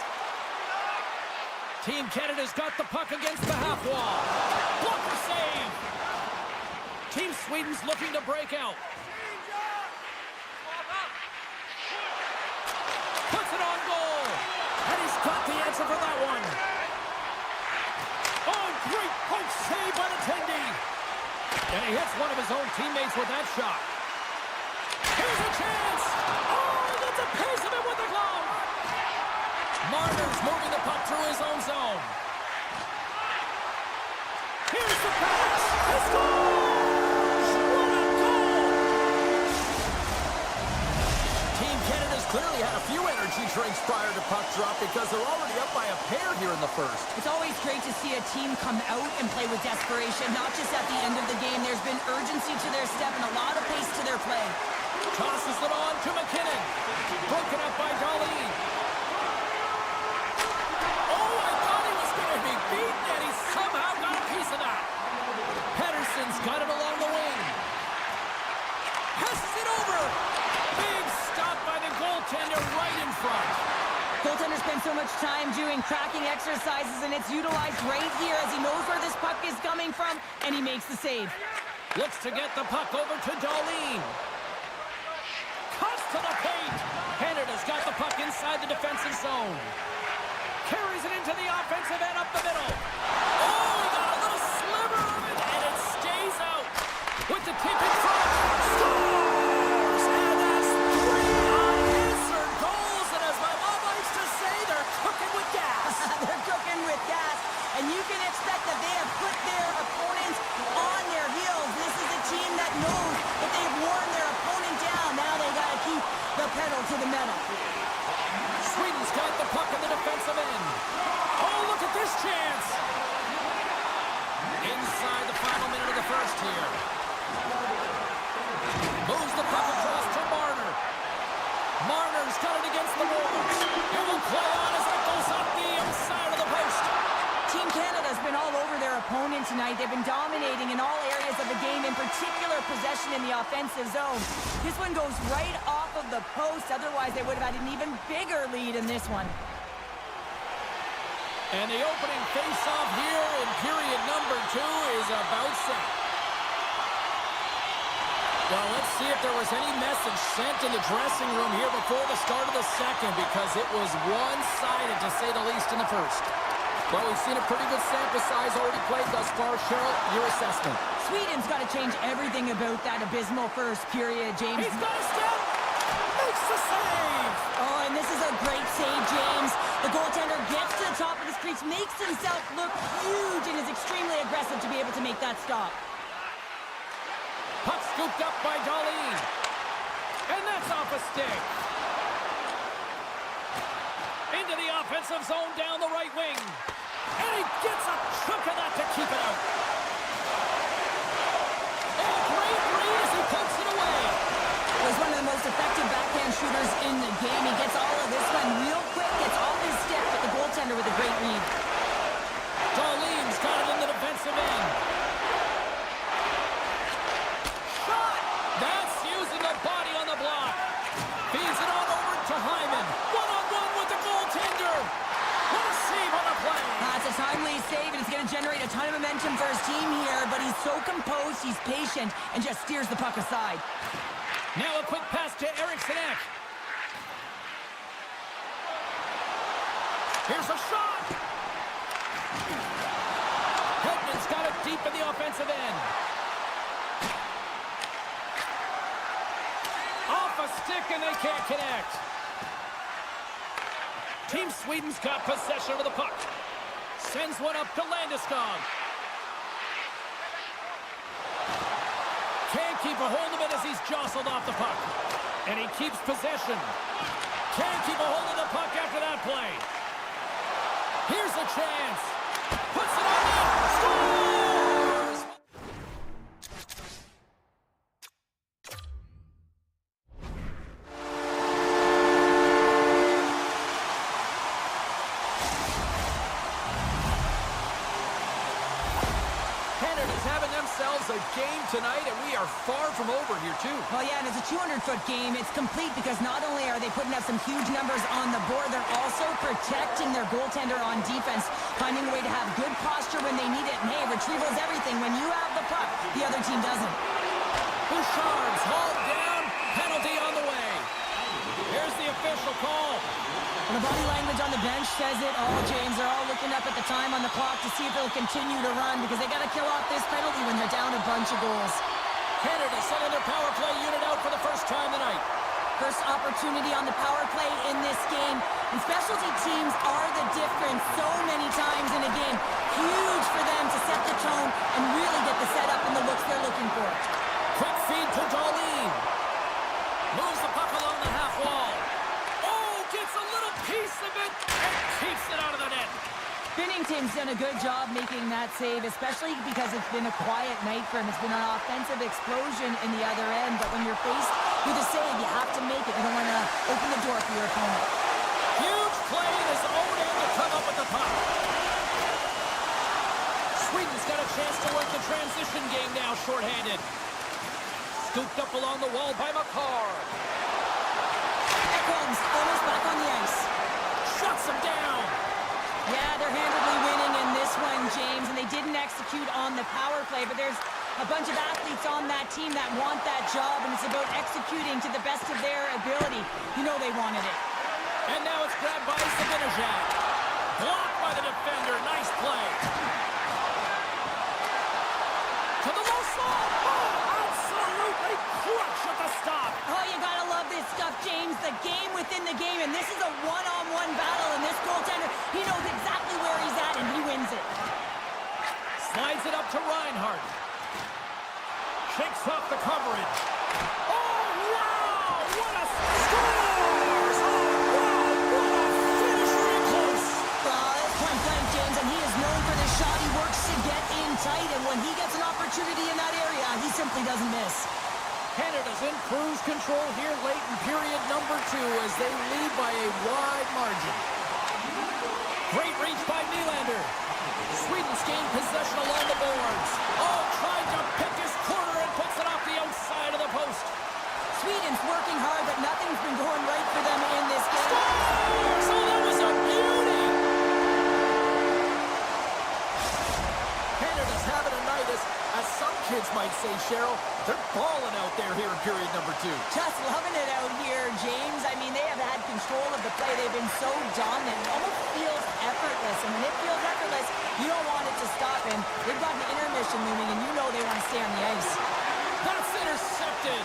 Team Canada's got the puck against the half wall. Blocker save! Team Sweden's looking to break out. Puts it on goal. And he's got the answer for that one. Oh, great poke save by the Tendy. And he hits one of his own teammates with that shot. Here's a chance. Oh, he gets a piece of it with the glove. Marner's moving the puck through his own zone. Here's the pass. He scores! What a goal! Team Canada's clearly had a few energy drinks prior to puck drop because they're already up by a pair here in the first. It's always great to see a team come out and play with desperation, not just at the end of the game. There's been urgency to their step and a lot of pace to their play. Tosses it on to McKinnon. Broken up by Darlene. Oh, I thought he was going to be beaten, and he somehow got a piece of that. Pettersson's got it along the wing. Passes it over. Big stop by the goaltender right in front. Goaltender spends so much time doing cracking exercises, and it's utilized right here as he knows where this puck is coming from, and he makes the save. Looks to get the puck over to Darlene. Cuts to the paint. Canada's got the puck inside the defensive zone. Carries it into the offensive end up the middle. Oh, he got a little sliver of it, and it stays out. With the tip in front. Scores! And that's 3 unanswered goals. And as my mom likes to say, they're cooking with gas. They're cooking with gas, and you can expect that they have put their opponents on their heels. This is a team that knows that they've worn their opponent down. Now they got to keep the pedal to the metal. Sweden's got the puck in the defensive end. Oh, look at this chance. Inside the final minute of the first here. Moves the puck across to Marner. Marner's got it against the boards. It will play on as it goes up the inside of the post. Team Canada's been all over their opponent tonight. They've been dominating in all areas of the game, in particular possession in the offensive zone. This one goes right off of the post. Otherwise, they would have had an even bigger lead in this one. And the opening face-off here in period number 2 is about set. Well, let's see if there was any message sent in the dressing room here before the start of the second, because it was one-sided, to say the least, in the first. Well, we've seen a pretty good sample size already played thus far. Cheryl, your assessment. Sweden's got to change everything about that abysmal first period, James. He's got a step! Makes the save! Oh, and this is a great save, James. The goaltender gets to the top of his crease, makes himself look huge, and is extremely aggressive to be able to make that stop. Puck scooped up by Darlene. And that's off a stick. Into the offensive zone down the right wing. And he gets a chunk of that to keep it out. Oh, great read as he pokes it away. He's one of the most effective backhand shooters in the game. He gets all of this one real quick, gets off his stick, but the goaltender with a great read. Darlene's got it in the defensive end. Shot! That's using the body on the block. Feeds it on over to Hyman. One-on-one with the goaltender. What a save on the play. It's a timely save, and it's going to generate a ton of momentum for his team here, but he's so composed, he's patient, and just steers the puck aside. Now a quick pass to Eriksson. Here's a shot. Hedman's got it deep in the offensive end. Off a stick, and they can't connect. Team Sweden's got possession of the puck. Sends one up to Landeskog. Can't keep a hold of it as he's jostled off the puck. And he keeps possession. Can't keep a hold of the puck after that play. Here's a chance. Puts it on net. Scores! Canada's having themselves a game tonight, and we are far from over here, too. Well, yeah, and it's a 200-foot game. It's complete because not only are they putting up some huge numbers on the board, they're also protecting their goaltender on defense, finding a way to have good posture when they need it. And, hey, retrieval's everything. When you have the puck, the other team doesn't. Bouchard's hauled down. Penalty on the way. Here's the official call. And the body language on the bench says it all, James. They're all looking up at the time on the clock to see if they'll continue to run because they got to kill off this penalty when they're down a bunch of goals. Canada sending their power play unit out for the first time tonight. First opportunity on the power play in this game. And specialty teams are the difference so many times in a game. Huge for them to set the tone and really get the setup and the looks they're looking for. Quick feed to Darlene. Moves the puck along the half wall. Oh, gets a little piece of it and keeps it out of the net. Binnington's done a good job making that save, especially because it's been a quiet night for him. It's been an offensive explosion in the other end, but when you're faced with a save, you have to make it. You don't want to open the door for your opponent. Huge play in his own end to come up with the puck. Sweden's got a chance to work the transition game now, shorthanded. Scooped up along the wall by Makar. Ekholm's almost back on the ice. Shuts him down. Yeah, they're handily winning in this one, James, and they didn't execute on the power play, but there's a bunch of athletes on that team that want that job, and it's about executing to the best of their ability. You know they wanted it. And now it's grabbed by Sabinajad. Blocked by the defender. Nice play. To the low slot. Oh, absolutely crushed at the stop. Oh, you gotta love this stuff, James. The game within the game, and this is a one-on-one battle, and this goaltender, he knows exactly where he's at, and he wins it. Slides it up to Reinhart. Shakes off the coverage. Oh, wow! What a scores! Oh, wow! What a finish very close. That's point blank, James, and he is known for the shot. He works to get in tight, and when he gets an opportunity in that area, he simply doesn't miss. Canada's in cruise control here late in period number 2 as they lead by a wide margin. Great reach by Nylander. Sweden's gained possession along the boards. Oh, tried to pick his corner and puts it off the outside of the post. Sweden's working hard, but nothing's been going right for them in this game. So that was a beauty. kids might say, Cheryl. They're balling out there here in period number 2. Just loving it out here, James. I mean, they have had control of the play. They've been so dominant. It almost feels effortless. And when it feels effortless, you don't want it to stop. And they've got an intermission looming, and you know they want to stay on the ice. That's intercepted.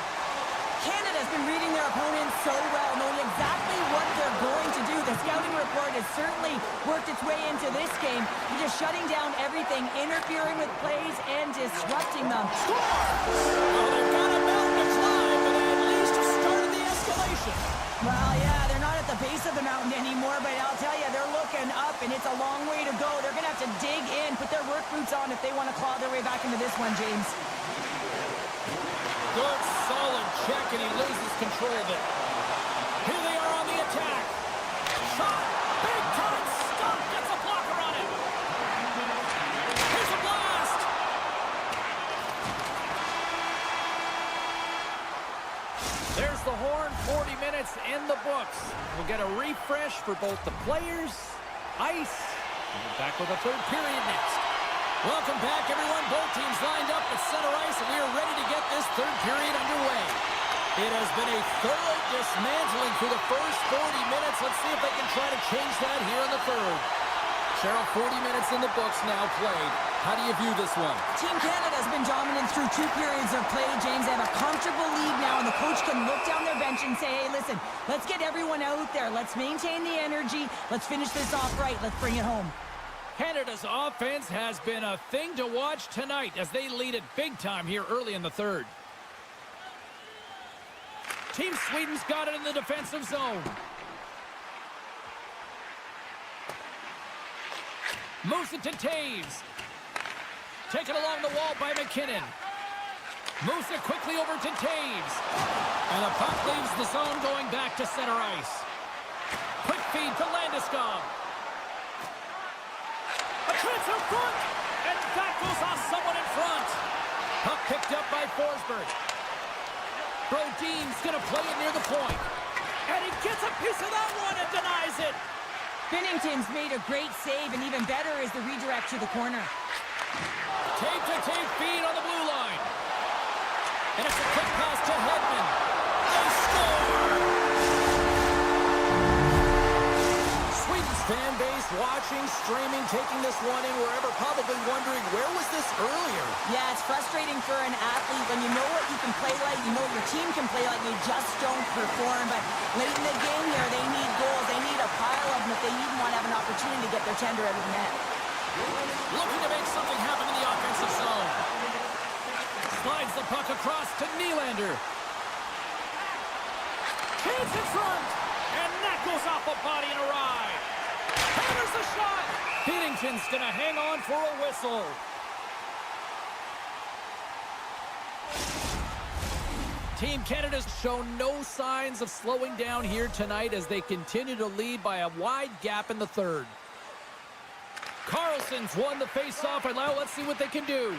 Canada's been reading their opponents so well, knowing exactly what they're going to do. The scouting report has certainly worked its way into this game. They're just shutting down everything, interfering with plays, and disrupting them. Score! Well, they've got a mountain to climb, but at least it started the escalation. Well, yeah, they're not at the base of the mountain anymore, but I'll tell you, they're looking up, and it's a long way to go. They're going to have to dig in, put their work boots on if they want to claw their way back into this one, James. Good, solid check, and he loses control of it. Here they are on the attack. Shot. Big time stop. Gets a blocker on it. Here's a blast. There's the horn. 40 minutes in the books. We'll get a refresh for both the players, ice, and we're back with a third period next. Welcome back, everyone. Both teams lined up at center ice, and we are ready to get this third period underway. It has been a thorough dismantling through the first 40 minutes. Let's see if they can try to change that here in the third. Cheryl, 40 minutes in the books now played. How do you view this one? Team Canada's been dominant through 2 periods of play, James. They have a comfortable lead now, and the coach can look down their bench and say, hey, listen, let's get everyone out there. Let's maintain the energy. Let's finish this off right. Let's bring it home. Canada's offense has been a thing to watch tonight as they lead it big time here early in the third. Team Sweden's got it in the defensive zone. Moves it to Taves. Taken along the wall by McKinnon. Moves it quickly over to Taves. And the puck leaves the zone going back to center ice. Quick feed to Landeskog. A chance in front, and that goes off someone in front. Puck picked up by Forsberg. Brodin's going to play it near the point. And he gets a piece of that one and denies it. Binnington's made a great save, and even better is the redirect to the corner. Tape-to-tape feed on the blue line. And it's a quick pass to Hedman. They score! Sweden's fan base watching, streaming, taking this one in wherever, probably wondering, where was this earlier? Yeah, it's frustrating for an athlete when you know what you can play like, you know your team can play like, you just don't perform. But late in the game here, they need goals. They need a pile of them if they even want to have an opportunity to get their tender out of the net. Looking to make something happen in the offensive zone. Slides the puck across to Nylander. Chance in front. And that goes off a body and a ride. Hammers the shot. Binnington's going to hang on for a whistle. Team Canada's shown no signs of slowing down here tonight as they continue to lead by a wide gap in the third. Carlson's won the face-off, and now let's see what they can do.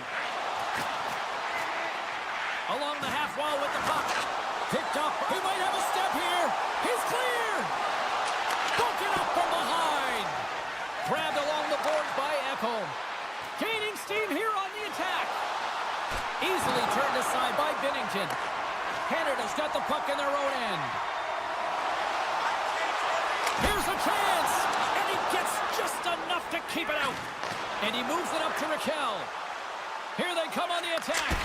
Along the half wall with the puck. Picked up. He might have a step here. He's clear. Broken up from behind. Grabbed along the boards by Ekholm. Gaining steam here on the attack. Easily turned aside by Binnington. Canada's got the puck in their own end. Here's a chance. And he gets just enough to keep it out. And he moves it up to Raquel. Here they come on the attack.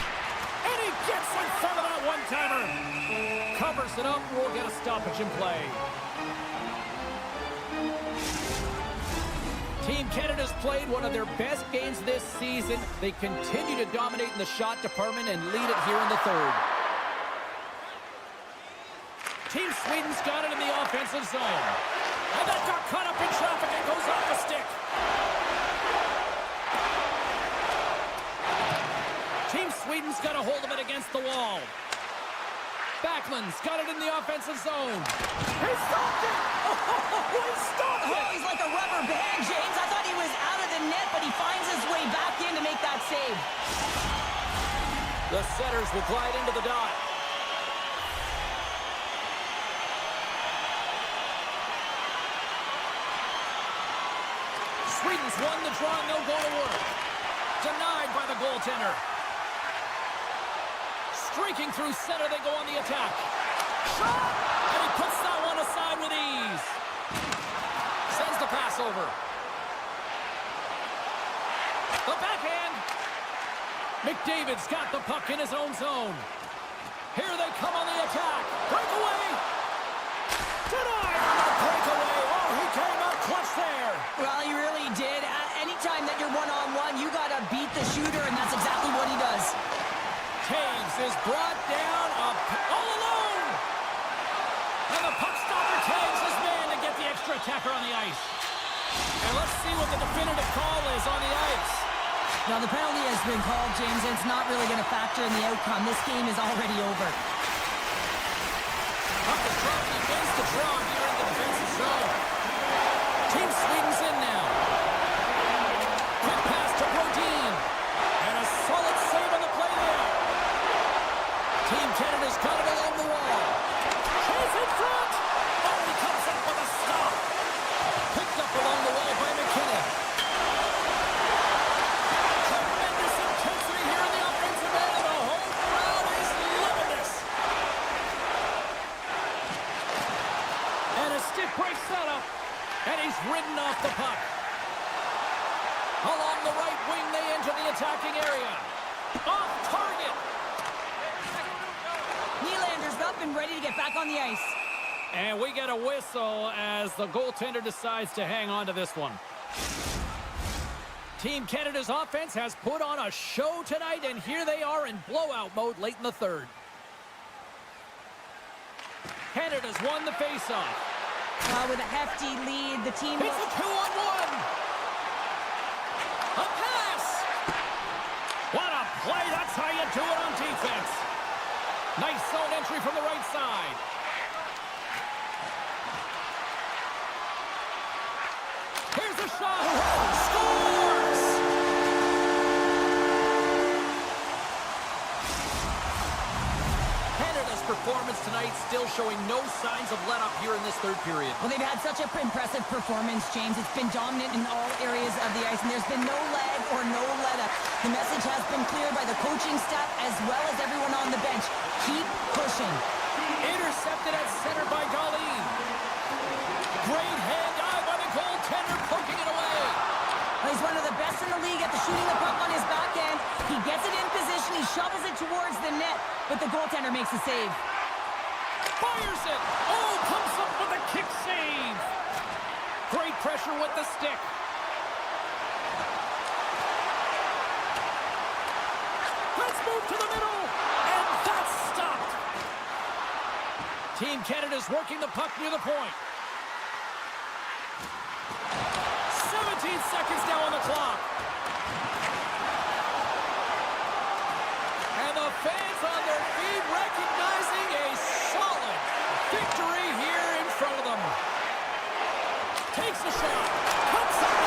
And he gets in front of that one-timer. Covers it up. We'll get a stoppage in play. Team Canada's played one of their best games this season. They continue to dominate in the shot department and lead it here in the third. Team Sweden's got it in the offensive zone. And that got caught up in traffic and goes off the stick. Team Sweden's got a hold of it against the wall. Backlund's got it in the offensive zone. He stopped it! Oh, he stopped it! Oh, he's like a rubber band, James. I thought he was out of the net, but he finds his way back in to make that save. The setters will glide into the dot. Sweden's won the draw, and they'll go to work. Denied by the goaltender. Streaking through center, they go on the attack. Shot! And he puts that one aside with ease. Sends the pass over. The backhand. McDavid's got the puck in his own zone. Here they come on the attack. Breakaway. Denied on the breakaway. Oh, he came up clutch there. Well, he really did. Anytime that you're one-on-one, you got to beat the shooter, and that's exactly what he does. Taves is brought down all alone. And the puck stopper tags his man to get the extra attacker on the ice. And let's see what the definitive call is on the ice. Now, the penalty has been called, James, and it's not really going to factor in the outcome. This game is already over. Up the draw, he wins the draw here in the defensive zone. Team Sweden's in now. Quick pass to Brodin. And a solid save on the play there. Team Canada's got it along the wall. Chase in front. Oh, he comes up with a stop. Picked up along the wall by McKinnon. Tremendous intensity here in the offensive end. The whole crowd is loving this. And a stiff break setup. And he's ridden off the puck. Along the right wing, they enter the attacking area. Off target. Nylander's up and ready to get back on the ice. And we get a whistle as the goaltender decides to hang on to this one. Team Canada's offense has put on a show tonight, and here they are in blowout mode late in the third. Canada's won the faceoff. With a hefty lead, the team... It's a 2-on-1. A pass. What a play. That's how you do it on defense. Nice zone entry from the right side. Here's a shot. Scores! Canada's performance tonight still showing no signs of let-up here in this third period. Well, they've had such an impressive performance, James. It's been dominant in all areas of the ice, and there's been no lag or no let-up. The message has been clear by the coaching staff as well as everyone on the bench. Keep pushing. Intercepted at center by Dahlin. Great hand eye by the goaltender, poking it away. He's one of the best in the league at shooting the puck on his backhand. He gets it in position, he shovels it towards the net, but the goaltender makes the save. Fires it. Oh, comes up with a kick save. Great pressure with the stick. Let's move to the middle. And that's stopped. Team Canada's working the puck near the point. 17 seconds now on the clock. And the fans on their feet recognizing a solid victory here in front of them. Takes a shot. Puts up.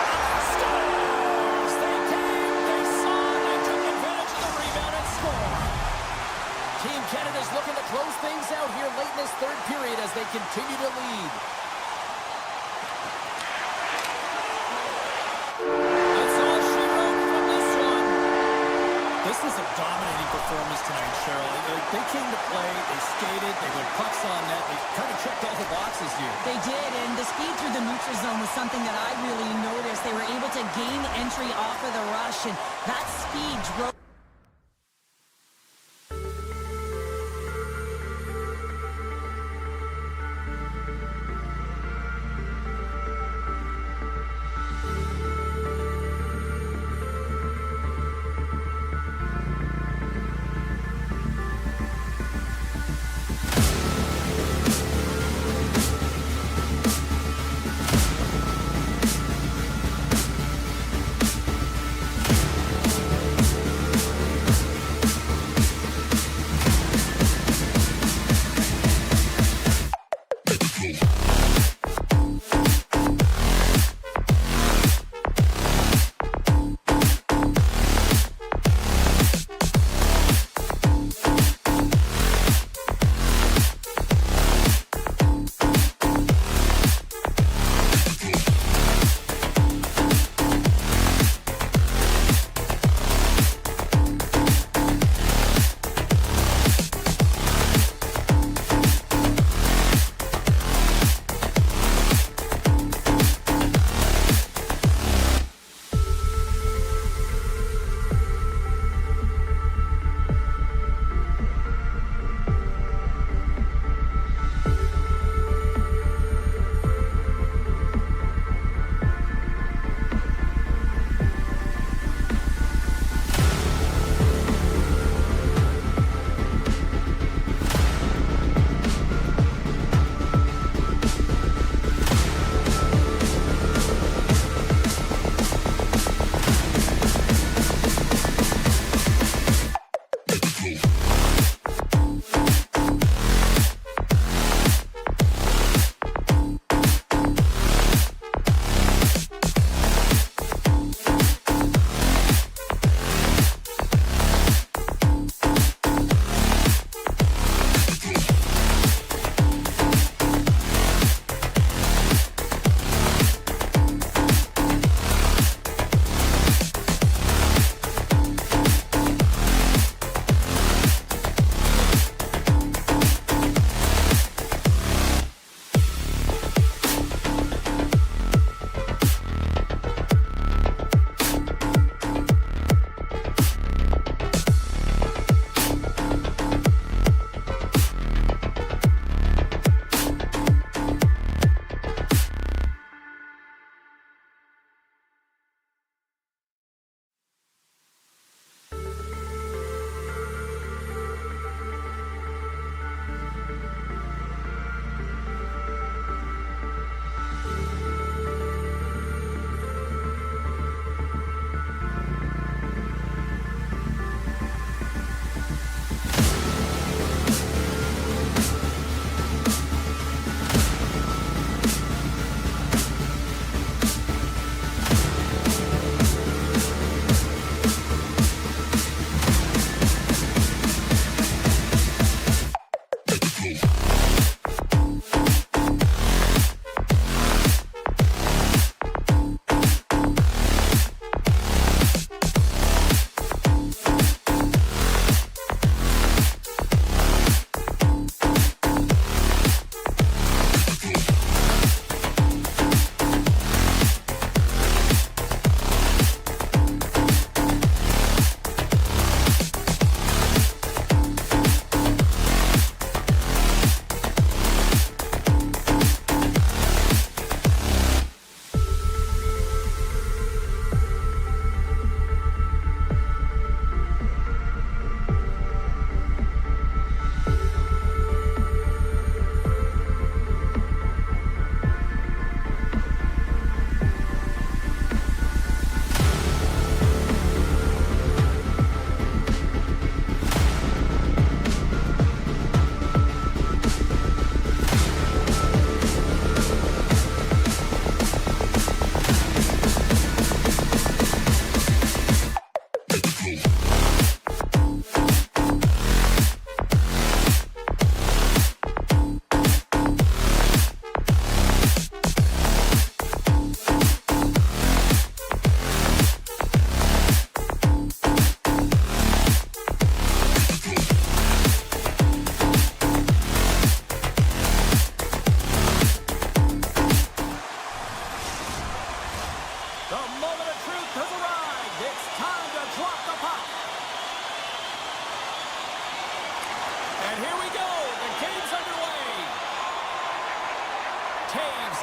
Scores! They came, they saw, they took advantage of the rebound and score. Team Canada's looking to close things out here late in this third period as they continue to lead. This was a dominating performance tonight, Cheryl. They came to play, they skated, they went pucks on net, they kind of checked all the boxes here. They did, and the speed through the neutral zone was something that I really noticed. They were able to gain entry off of the rush, and that speed drove...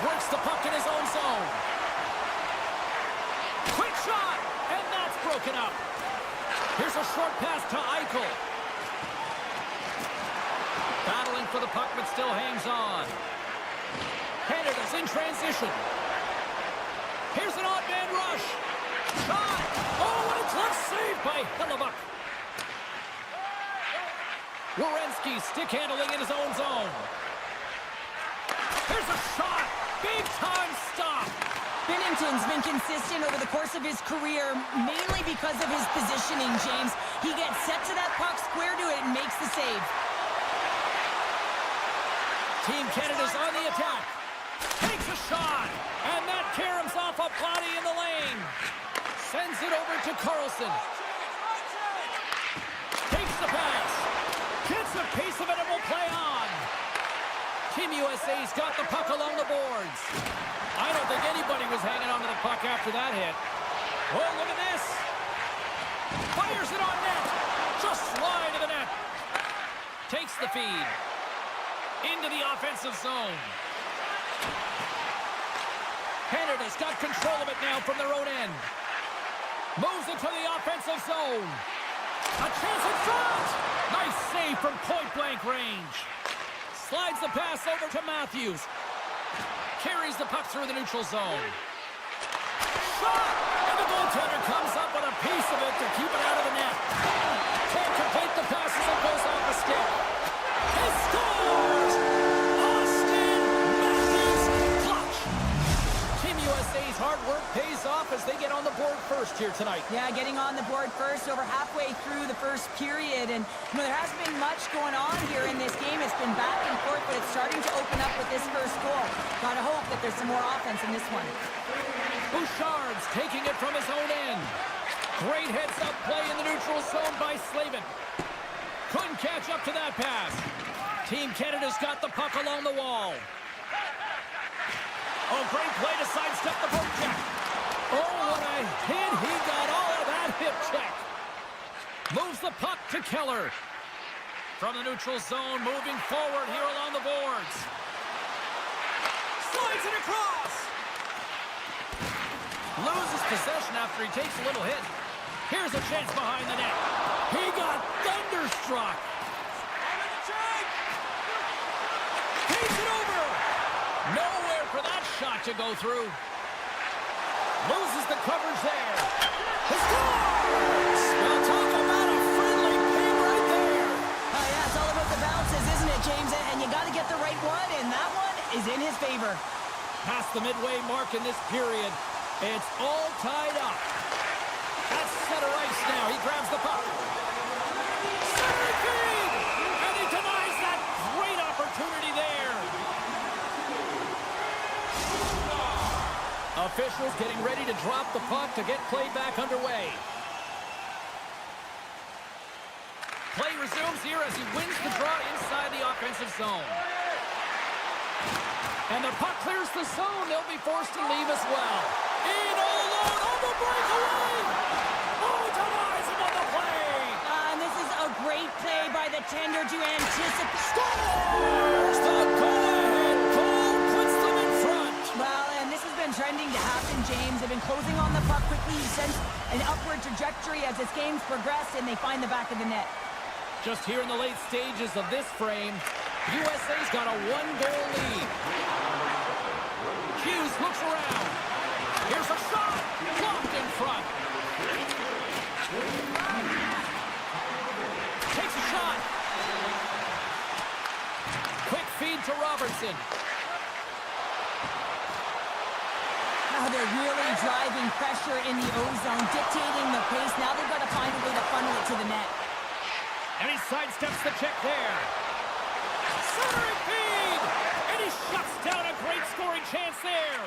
works the puck in his own zone. Quick shot, and that's broken up. Here's a short pass to Eichel. Battling for the puck, but still hangs on. Canada's in transition. Here's an odd man rush. Shot. Oh, what a glove save by Hellebuyck. Werenski stick handling in his own zone. Here's a shot. Big time stop. Binnington's been consistent over the course of his career, mainly because of his positioning, James. He gets set to that puck, square to it, and makes the save. Team Canada's on the attack. Takes a shot. And that caroms off a body in the lane. Sends it over to Carlson. Takes the pass. Gets a piece of it and will play on. Team USA's got the puck along the boards. I don't think anybody was hanging on to the puck after that hit. Oh, look at this. Fires it on net. Just slide to the net. Takes the feed. Into the offensive zone. Canada's got control of it now from their own end. Moves it to the offensive zone. A chance in front. Nice save from point-blank range. Slides the pass over to Matthews. Carries the puck through the neutral zone. Shot! And the goaltender comes up with a piece of it to keep it out of the net. Can't complete the pass as it goes off the stick. He scores! Austin Matthews clutch! Team USA's hard work pays off as they get on the board first here tonight. Yeah, getting on the board first over halfway through the first period. And there hasn't been much going on here in this game. It's been back and forth, but it's starting to open up with this first goal. Gotta hope that there's some more offense in this one. Bouchard's taking it from his own end. Great heads-up play in the neutral zone by Slavin. Couldn't catch up to that pass. Team Canada's got the puck along the wall. Oh, great play to sidestep the poke check. Oh, what a hit. He got all of that hip check. Moves the puck to Keller. From the neutral zone, moving forward here along the boards. Slides it across. Loses possession after he takes a little hit. Here's a chance behind the net. He got thunderstruck. Takes it over. Nowhere for that shot to go through. Loses the coverage there. He scores! Well, talk about a friendly game right there. Yeah, it's all about the bounces, isn't it, James? And you got to get the right one, and that one is in his favor. Past the midway mark in this period. It's all tied up. That's center ice now. He grabs the puck. Center feed! And he denies that great opportunity there. Officials getting ready to drop the puck to get play back underway. Play resumes here as he wins the draw inside the offensive zone. And the puck clears the zone. They'll be forced to leave as well. In all alone on the breakaway. Oh, denies him on the play. And this is a great play by the tender to anticipate. Scores! The go-ahead goal puts them in front. Well, and this has been trending to happen, James. They've been closing on the puck quickly. He sends an upward trajectory as this game's progressed, and they find the back of the net. Just here in the late stages of this frame, USA's got a one-goal lead. Hughes looks around. Here's a shot. Blocked in front. Takes a shot. Quick feed to Robertson. Now they're really driving pressure in the O-zone, dictating the pace. Now they've got to find a way to funnel it to the net. And he sidesteps the check there. Centering feed! And he shuts down a great scoring chance there.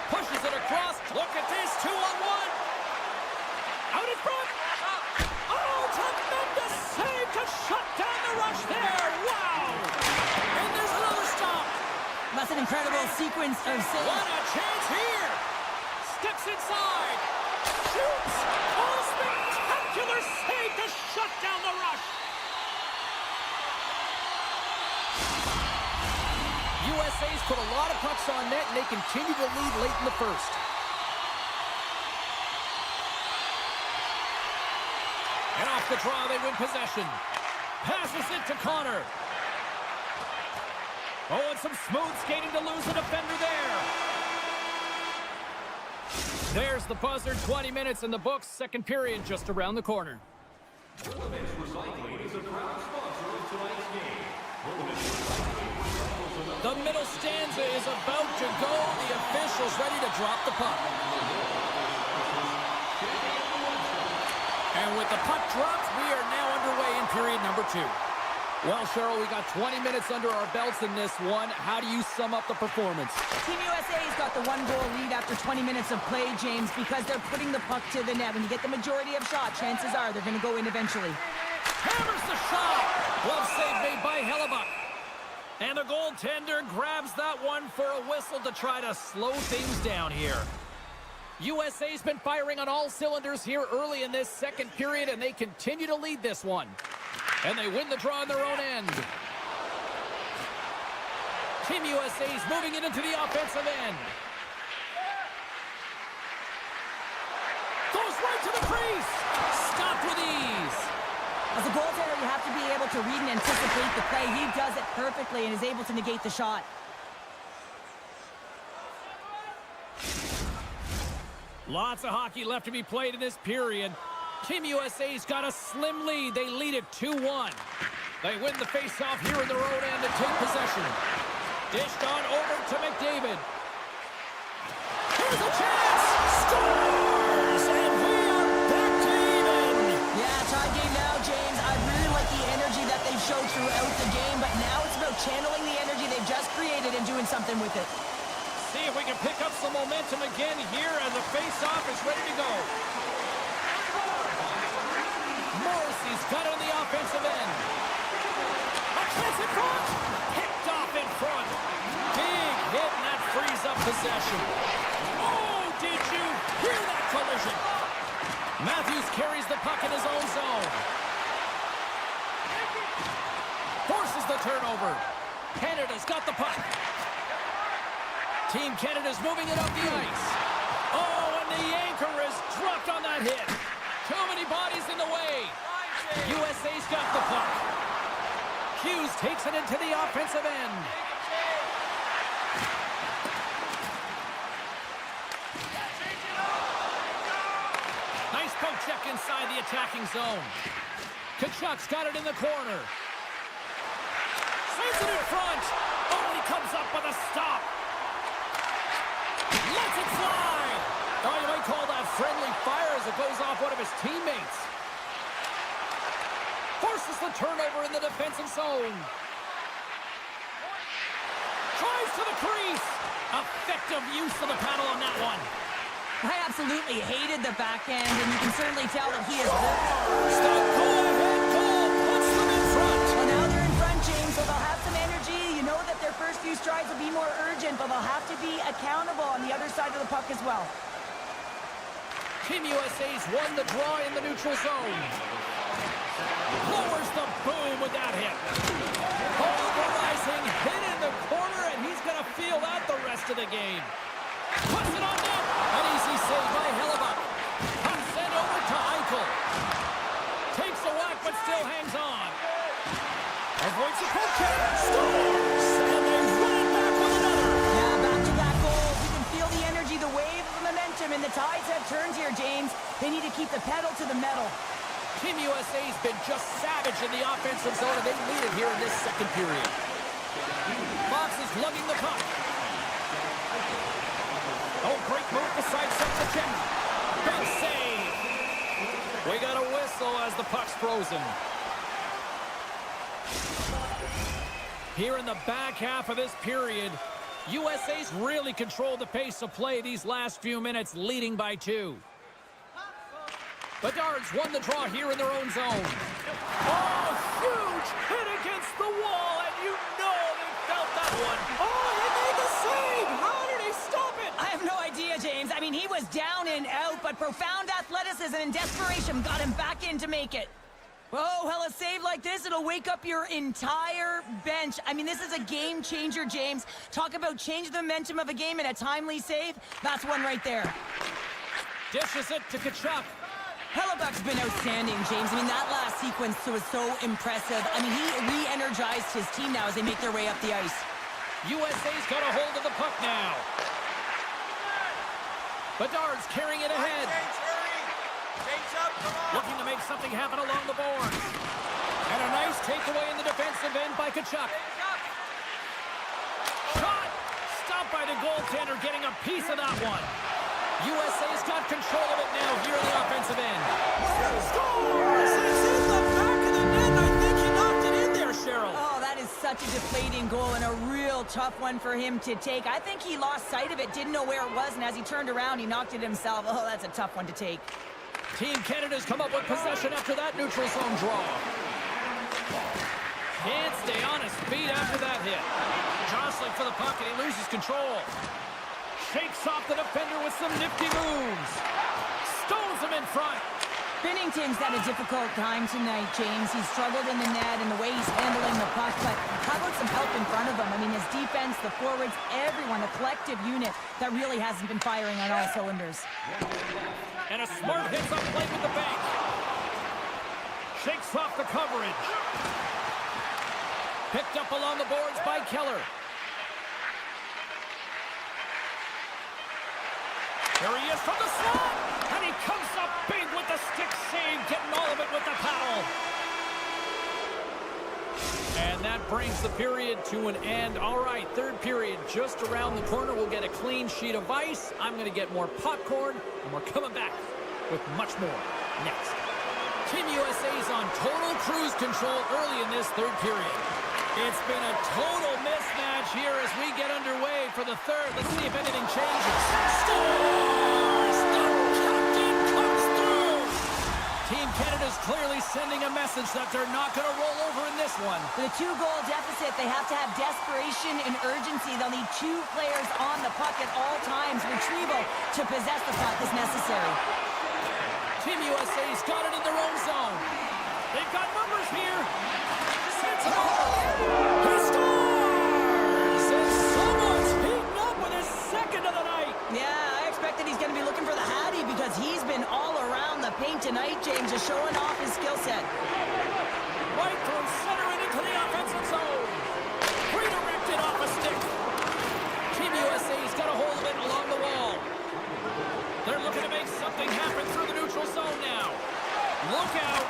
Pushes it across. Look at this, 2-on-1. Out in front. Oh, tremendous save to shut down the rush there. Wow! And there's another stop. That's an incredible sequence of saves. What a chance here. Steps inside. Shoots. Oh, spectacular save to shut down the rush. USA's put a lot of pucks on net, and they continue to lead late in the first. And off the draw, they win possession. Passes it to Connor. Oh, and some smooth skating to lose a defender there. There's the buzzer. 20 minutes in the books. Second period just around the corner. Recycling is a proud sponsor of tonight's game. The middle stanza is about to go. The official's ready to drop the puck. And with the puck dropped, we are now underway in period number 2. Well, Cheryl, we got 20 minutes under our belts in this one. How do you sum up the performance? Team USA's got the 1-goal lead after 20 minutes of play, James, because they're putting the puck to the net. When you get the majority of shots, chances are they're going to go in eventually. Hammers the shot. Glove save made by Hellebuck. And the goaltender grabs that one for a whistle to try to slow things down here. USA's been firing on all cylinders here early in this second period, and they continue to lead this one. And they win the draw on their own end. Team USA's moving it into the offensive end. Goes right to the crease. Stopped with ease. As a goaltender, you have to be able to read and anticipate the play. He does it perfectly and is able to negate the shot. Lots of hockey left to be played in this period. Team USA's got a slim lead. They lead it 2-1. They win the faceoff here in their own end and take possession. Dished on over to McDavid. Here's a chance! Scores! And we are back to even! Yeah, tie game now, James. I really like the energy that they've showed throughout the game, but now it's about channeling the energy they've just created and doing something with it. See if we can pick up some momentum again here as the faceoff is ready to go. Morrissey's got it on the offensive end. A chance in front! Picked off in front. Big hit, and that frees up possession. Oh, did you hear that collision? Matthews carries the puck in his own zone. Forces the turnover. Canada's got the puck. Team Canada's moving it up the ice. Oh, and the anchor is dropped on that hit. Too many bodies in the way. USA's got the puck. Hughes takes it into the offensive end. Nice poke check inside the attacking zone. Kachuk's got it in the corner. Sends it in front. Oh, he comes up with a stop. Lets it fly. Oh, you might call that friendly fire as it goes off one of his teammates. Forces the turnover in the defensive zone. Tries to the crease. Effective use of the paddle on that one. I absolutely hated the backhand, and you can certainly tell that he is... Stop, go ahead, goal. Puts them in front. Well, now they're in front, James, so they'll have some energy. You know that their first few strides will be more urgent, but they'll have to be accountable on the other side of the puck as well. Team USA's won the draw in the neutral zone. Lowers the boom with that hit. Polarizing hit in the corner, and he's going to feel that the rest of the game. Puts it on net. An easy save by Hellebuck. Puck sent over to Eichel. Takes a whack, but still hangs on. Avoids the poke check. Scores! And they run it back with another. Yeah, back-to-back goals. You can feel the energy, the wave of the momentum, and the tides have turned here, James. They need to keep the pedal to the metal. Team USA's been just savage in the offensive zone, and they lead it here in this second period. Fox is lugging the puck. Oh, great move to sidestep the check. Big save. We got a whistle as the puck's frozen. Here in the back half of this period, USA's really controlled the pace of play these last few minutes, leading by 2. Bedard's won the draw here in their own zone. Oh, huge hit against the wall, and you know they felt that one. Oh, they made the save. How did they stop it? I have no idea, James. I mean, he was down and out, but profound athleticism and desperation got him back in to make it. Oh, well, a save like this, it'll wake up your entire bench. I mean, this is a game changer, James. Talk about change the momentum of a game in a timely save. That's one right there. Dishes it to Tkachuk. Hellebuck's been outstanding, James. I mean, that last sequence was so impressive. I mean, he re-energized his team now as they make their way up the ice. USA's got a hold of the puck now. Bedard's carrying it ahead. Looking to make something happen along the boards. And a nice takeaway in the defensive end by Tkachuk. Shot! Stopped by the goaltender, getting a piece of that one. USA's got control of it now here in the offensive end. Scores! It's in the back of the net. I think he knocked it in there, Cheryl. Oh, that is such a deflating goal and a real tough one for him to take. I think he lost sight of it, didn't know where it was, and as he turned around, he knocked it himself. Oh, that's a tough one to take. Team Canada's come up with possession after that neutral zone draw. Can't stay on his feet after that hit. Jostling for the puck, and he loses control. Shakes off the defender with some nifty moves. Stones him in front. Binnington's had a difficult time tonight, James. He's struggled in the net and the way he's handling the puck, but how about some help in front of him? I mean, his defense, the forwards, everyone, a collective unit that really hasn't been firing on all cylinders. And a smart hits up play with the bank. Shakes off the coverage. Picked up along the boards by Keller. There he is from the slot, and he comes up big with the stick save, getting all of it with the paddle. And that brings the period to an end. All right, third period just around the corner. We'll get a clean sheet of ice. I'm going to get more popcorn, and we're coming back with much more next. Team USA's on total cruise control early in this third period. It's been a total mismatch here as we get underway for the third. Let's see if anything changes. Scores! The captain comes through! Team Canada's clearly sending a message that they're not going to roll over in this one. With a 2-goal deficit, they have to have desperation and urgency. They'll need 2 players on the puck at all times. Retrieval to possess the puck is necessary. Team USA's got it in their own zone. They've got numbers here. Sends it over. He scores! And someone's heating up with his second of the night. Yeah, I expected he's going to be looking for the Hattie because he's been all around the paint tonight, James, just showing off his skill set. Right through center and into the offensive zone. Redirected off a stick. Team USA's got a hold of it along the wall. They're looking to make something happen through the neutral zone now. Look out.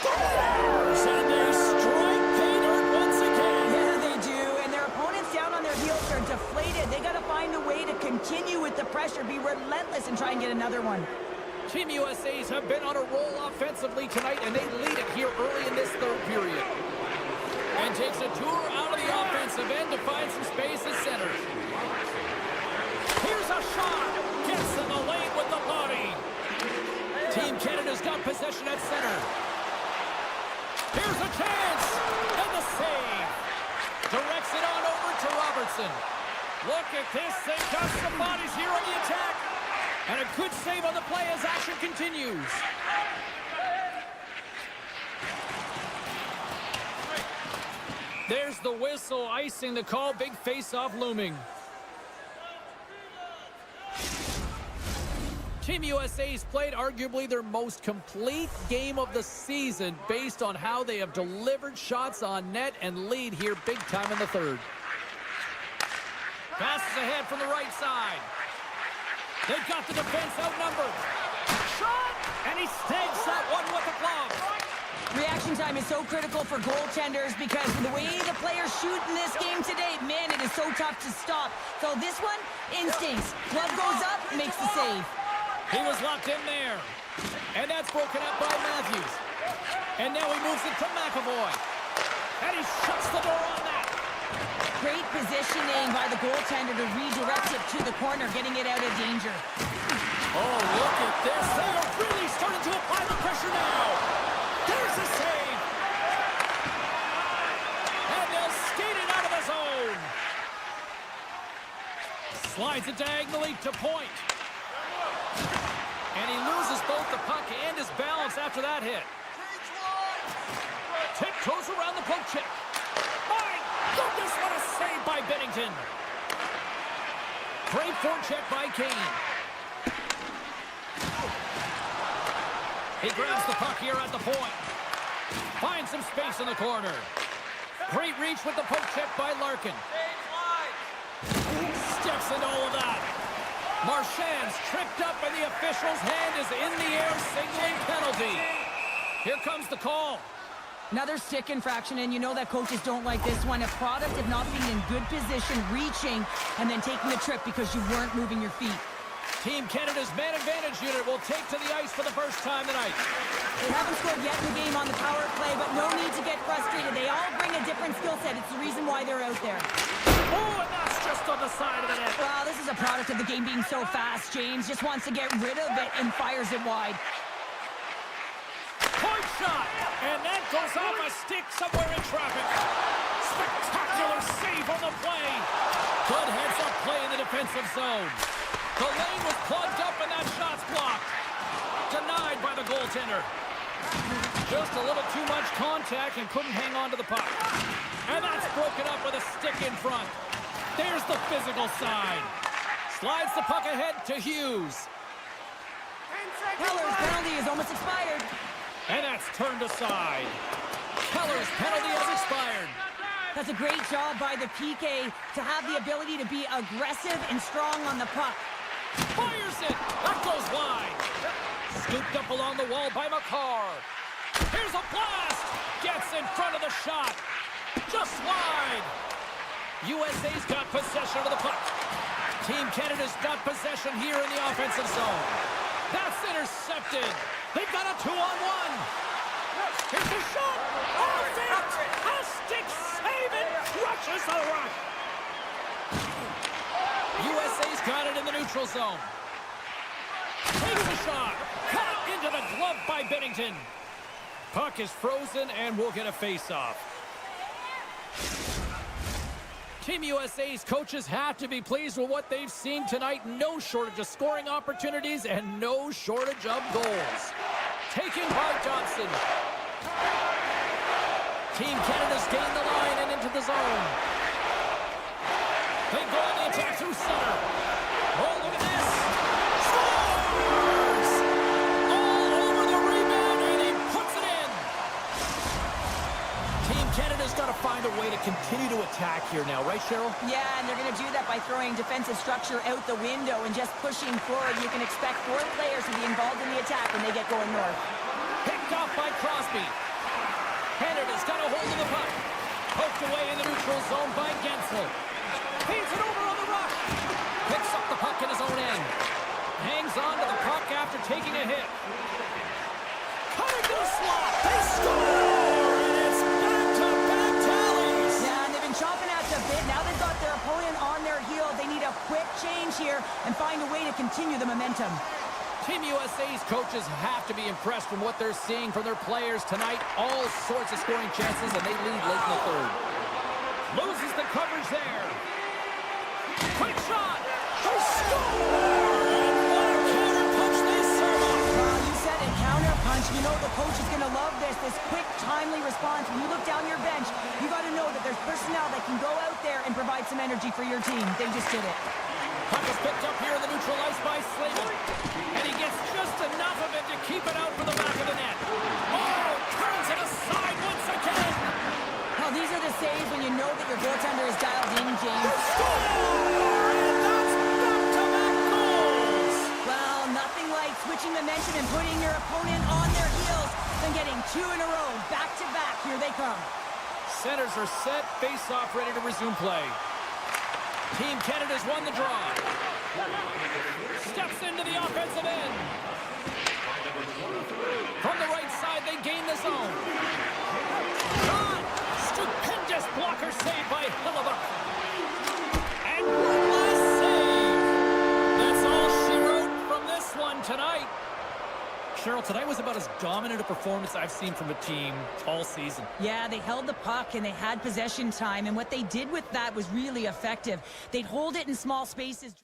Scores! And they strike pay dirt once again. Yeah, they do. And their opponents down on their heels are deflated. They got to find a way to continue with the pressure, be relentless, and try and get another one. Team USA's have been on a roll offensively tonight, and they lead it here early in this third period. And takes a tour out of the offensive end to find some space at center. Here's a shot. Gets in the lane with the body. Team Canada's got possession at center. Here's a chance. And the save. Directs it on over to Robertson. Look at this. They've got some bodies here on the attack. And a good save on the play as action continues. There's the whistle, icing the call. Big face-off looming. Team USA's played arguably their most complete game of the season based on how they have delivered shots on net and lead here big time in the third. Passes ahead from the right side. They've got the defense outnumbered. Shot! And he snags that one with the glove. Reaction time is so critical for goaltenders because the way the players shoot in this game today, man, it is so tough to stop. So this one, instincts. Glove goes up, makes the save. He was locked in there. And that's broken up by Matthews. And now he moves it to McAvoy. And he shuts the door on that. Great positioning by the goaltender to redirect it to the corner, getting it out of danger. Oh, look at this. They are really starting to apply the pressure now. There's a save. And they'll skate it out of the zone. Slides it diagonally to point. And he loses both the puck and his balance after that hit. Goes around the poke check. My goodness, what a save by Bennington. Great forecheck by Kane. He grabs the puck here at the point. Finds some space in the corner. Great reach with the poke check by Larkin. Steps into all of that. Marchand's tripped up and the official's hand is in the air, signaling penalty. Here comes the call. Another stick infraction, and you know that coaches don't like this one. A product of not being in good position, reaching, and then taking the trip because you weren't moving your feet. Team Canada's man advantage unit will take to the ice for the first time tonight. They haven't scored yet in the game on the power play, but no need to get frustrated. They all bring a different skill set. It's the reason why they're out there. Oh, and that's just on the side of the net. Well, this is a product of the game being so fast. James just wants to get rid of it and fires it wide. Point shot, and that goes off a stick somewhere in traffic. Spectacular save on the play. Good heads-up play in the defensive zone. The lane was plugged up and that shot's blocked. Denied by the goaltender. Just a little too much contact and couldn't hang on to the puck. And that's broken up with a stick in front. There's the physical side. Slides the puck ahead to Hughes. Keller's penalty is almost expired. And that's turned aside. Keller's penalty has expired. That's a great job by the PK to have the ability to be aggressive and strong on the puck. Fires it. That goes wide. Scooped up along the wall by McCarr. Here's a blast. Gets in front of the shot. Just wide. USA's got possession of the puck. Team Canada's got possession here in the offensive zone. That's intercepted. They've got a 2-on-1. Here's the shot. Off it. A stick save and crushes the rush. USA's got it in the neutral zone. Takes the shot. Cut into the glove by Bennington. Puck is frozen and we'll get a face-off. Team USA's coaches have to be pleased with what they've seen tonight. No shortage of scoring opportunities and no shortage of goals. Taken by Johnson. Team Canada's gained the line and into the zone. They go on the attack through center. Oh, look at this. Scores! All over the rebound, and he puts it in. Team Canada's got to find a way to continue to attack here now, right, Cheryl? Yeah, and they're going to do that by throwing defensive structure out the window and just pushing forward. You can expect 4 players to be involved in the attack when they get going north. Picked off by Crosby. Canada's got a hold of the puck. Poked away in the neutral zone by Gensel. Feeds it over on the rush. Picks up the puck in his own end. Hangs on to the puck after taking a hit. Cutting to the slot. They score! And it's back-to-back tallies. Yeah, and they've been chomping at the bit. Now they've got their opponent on their heel. They need a quick change here and find a way to continue the momentum. Team USA's coaches have to be impressed from what they're seeing from their players tonight. All sorts of scoring chances, and they lead late in the third. Loses the coverage there. Quick shot! They score! And what a counter punch they serve up! Well, you said it, counter punch. You know the coach is going to love this quick, timely response. When you look down your bench, you got to know that there's personnel that can go out there and provide some energy for your team. They just did it. Puck is picked up here in the neutral ice by Slavin. And he gets just enough of it to keep it out for the back of the net. Oh, turns it aside once again. Now, these are the saves when you know that your goaltender is dialed in, James. Score! And that's back-to-back goals. Well, nothing like switching momentum and putting your opponent on their heels than getting 2 in a row, back-to-back. Here they come. Centers are set, face-off ready to resume play. Team Canada's won the draw. Steps into the offensive end. From the right side, they gain the zone. John, stupendous blocker save by Hillebuck. And one last save. That's all she wrote from this one tonight. Cheryl, tonight was about as dominant a performance I've seen from a team all season. Yeah, they held the puck and they had possession time, and what they did with that was really effective. They'd hold it in small spaces.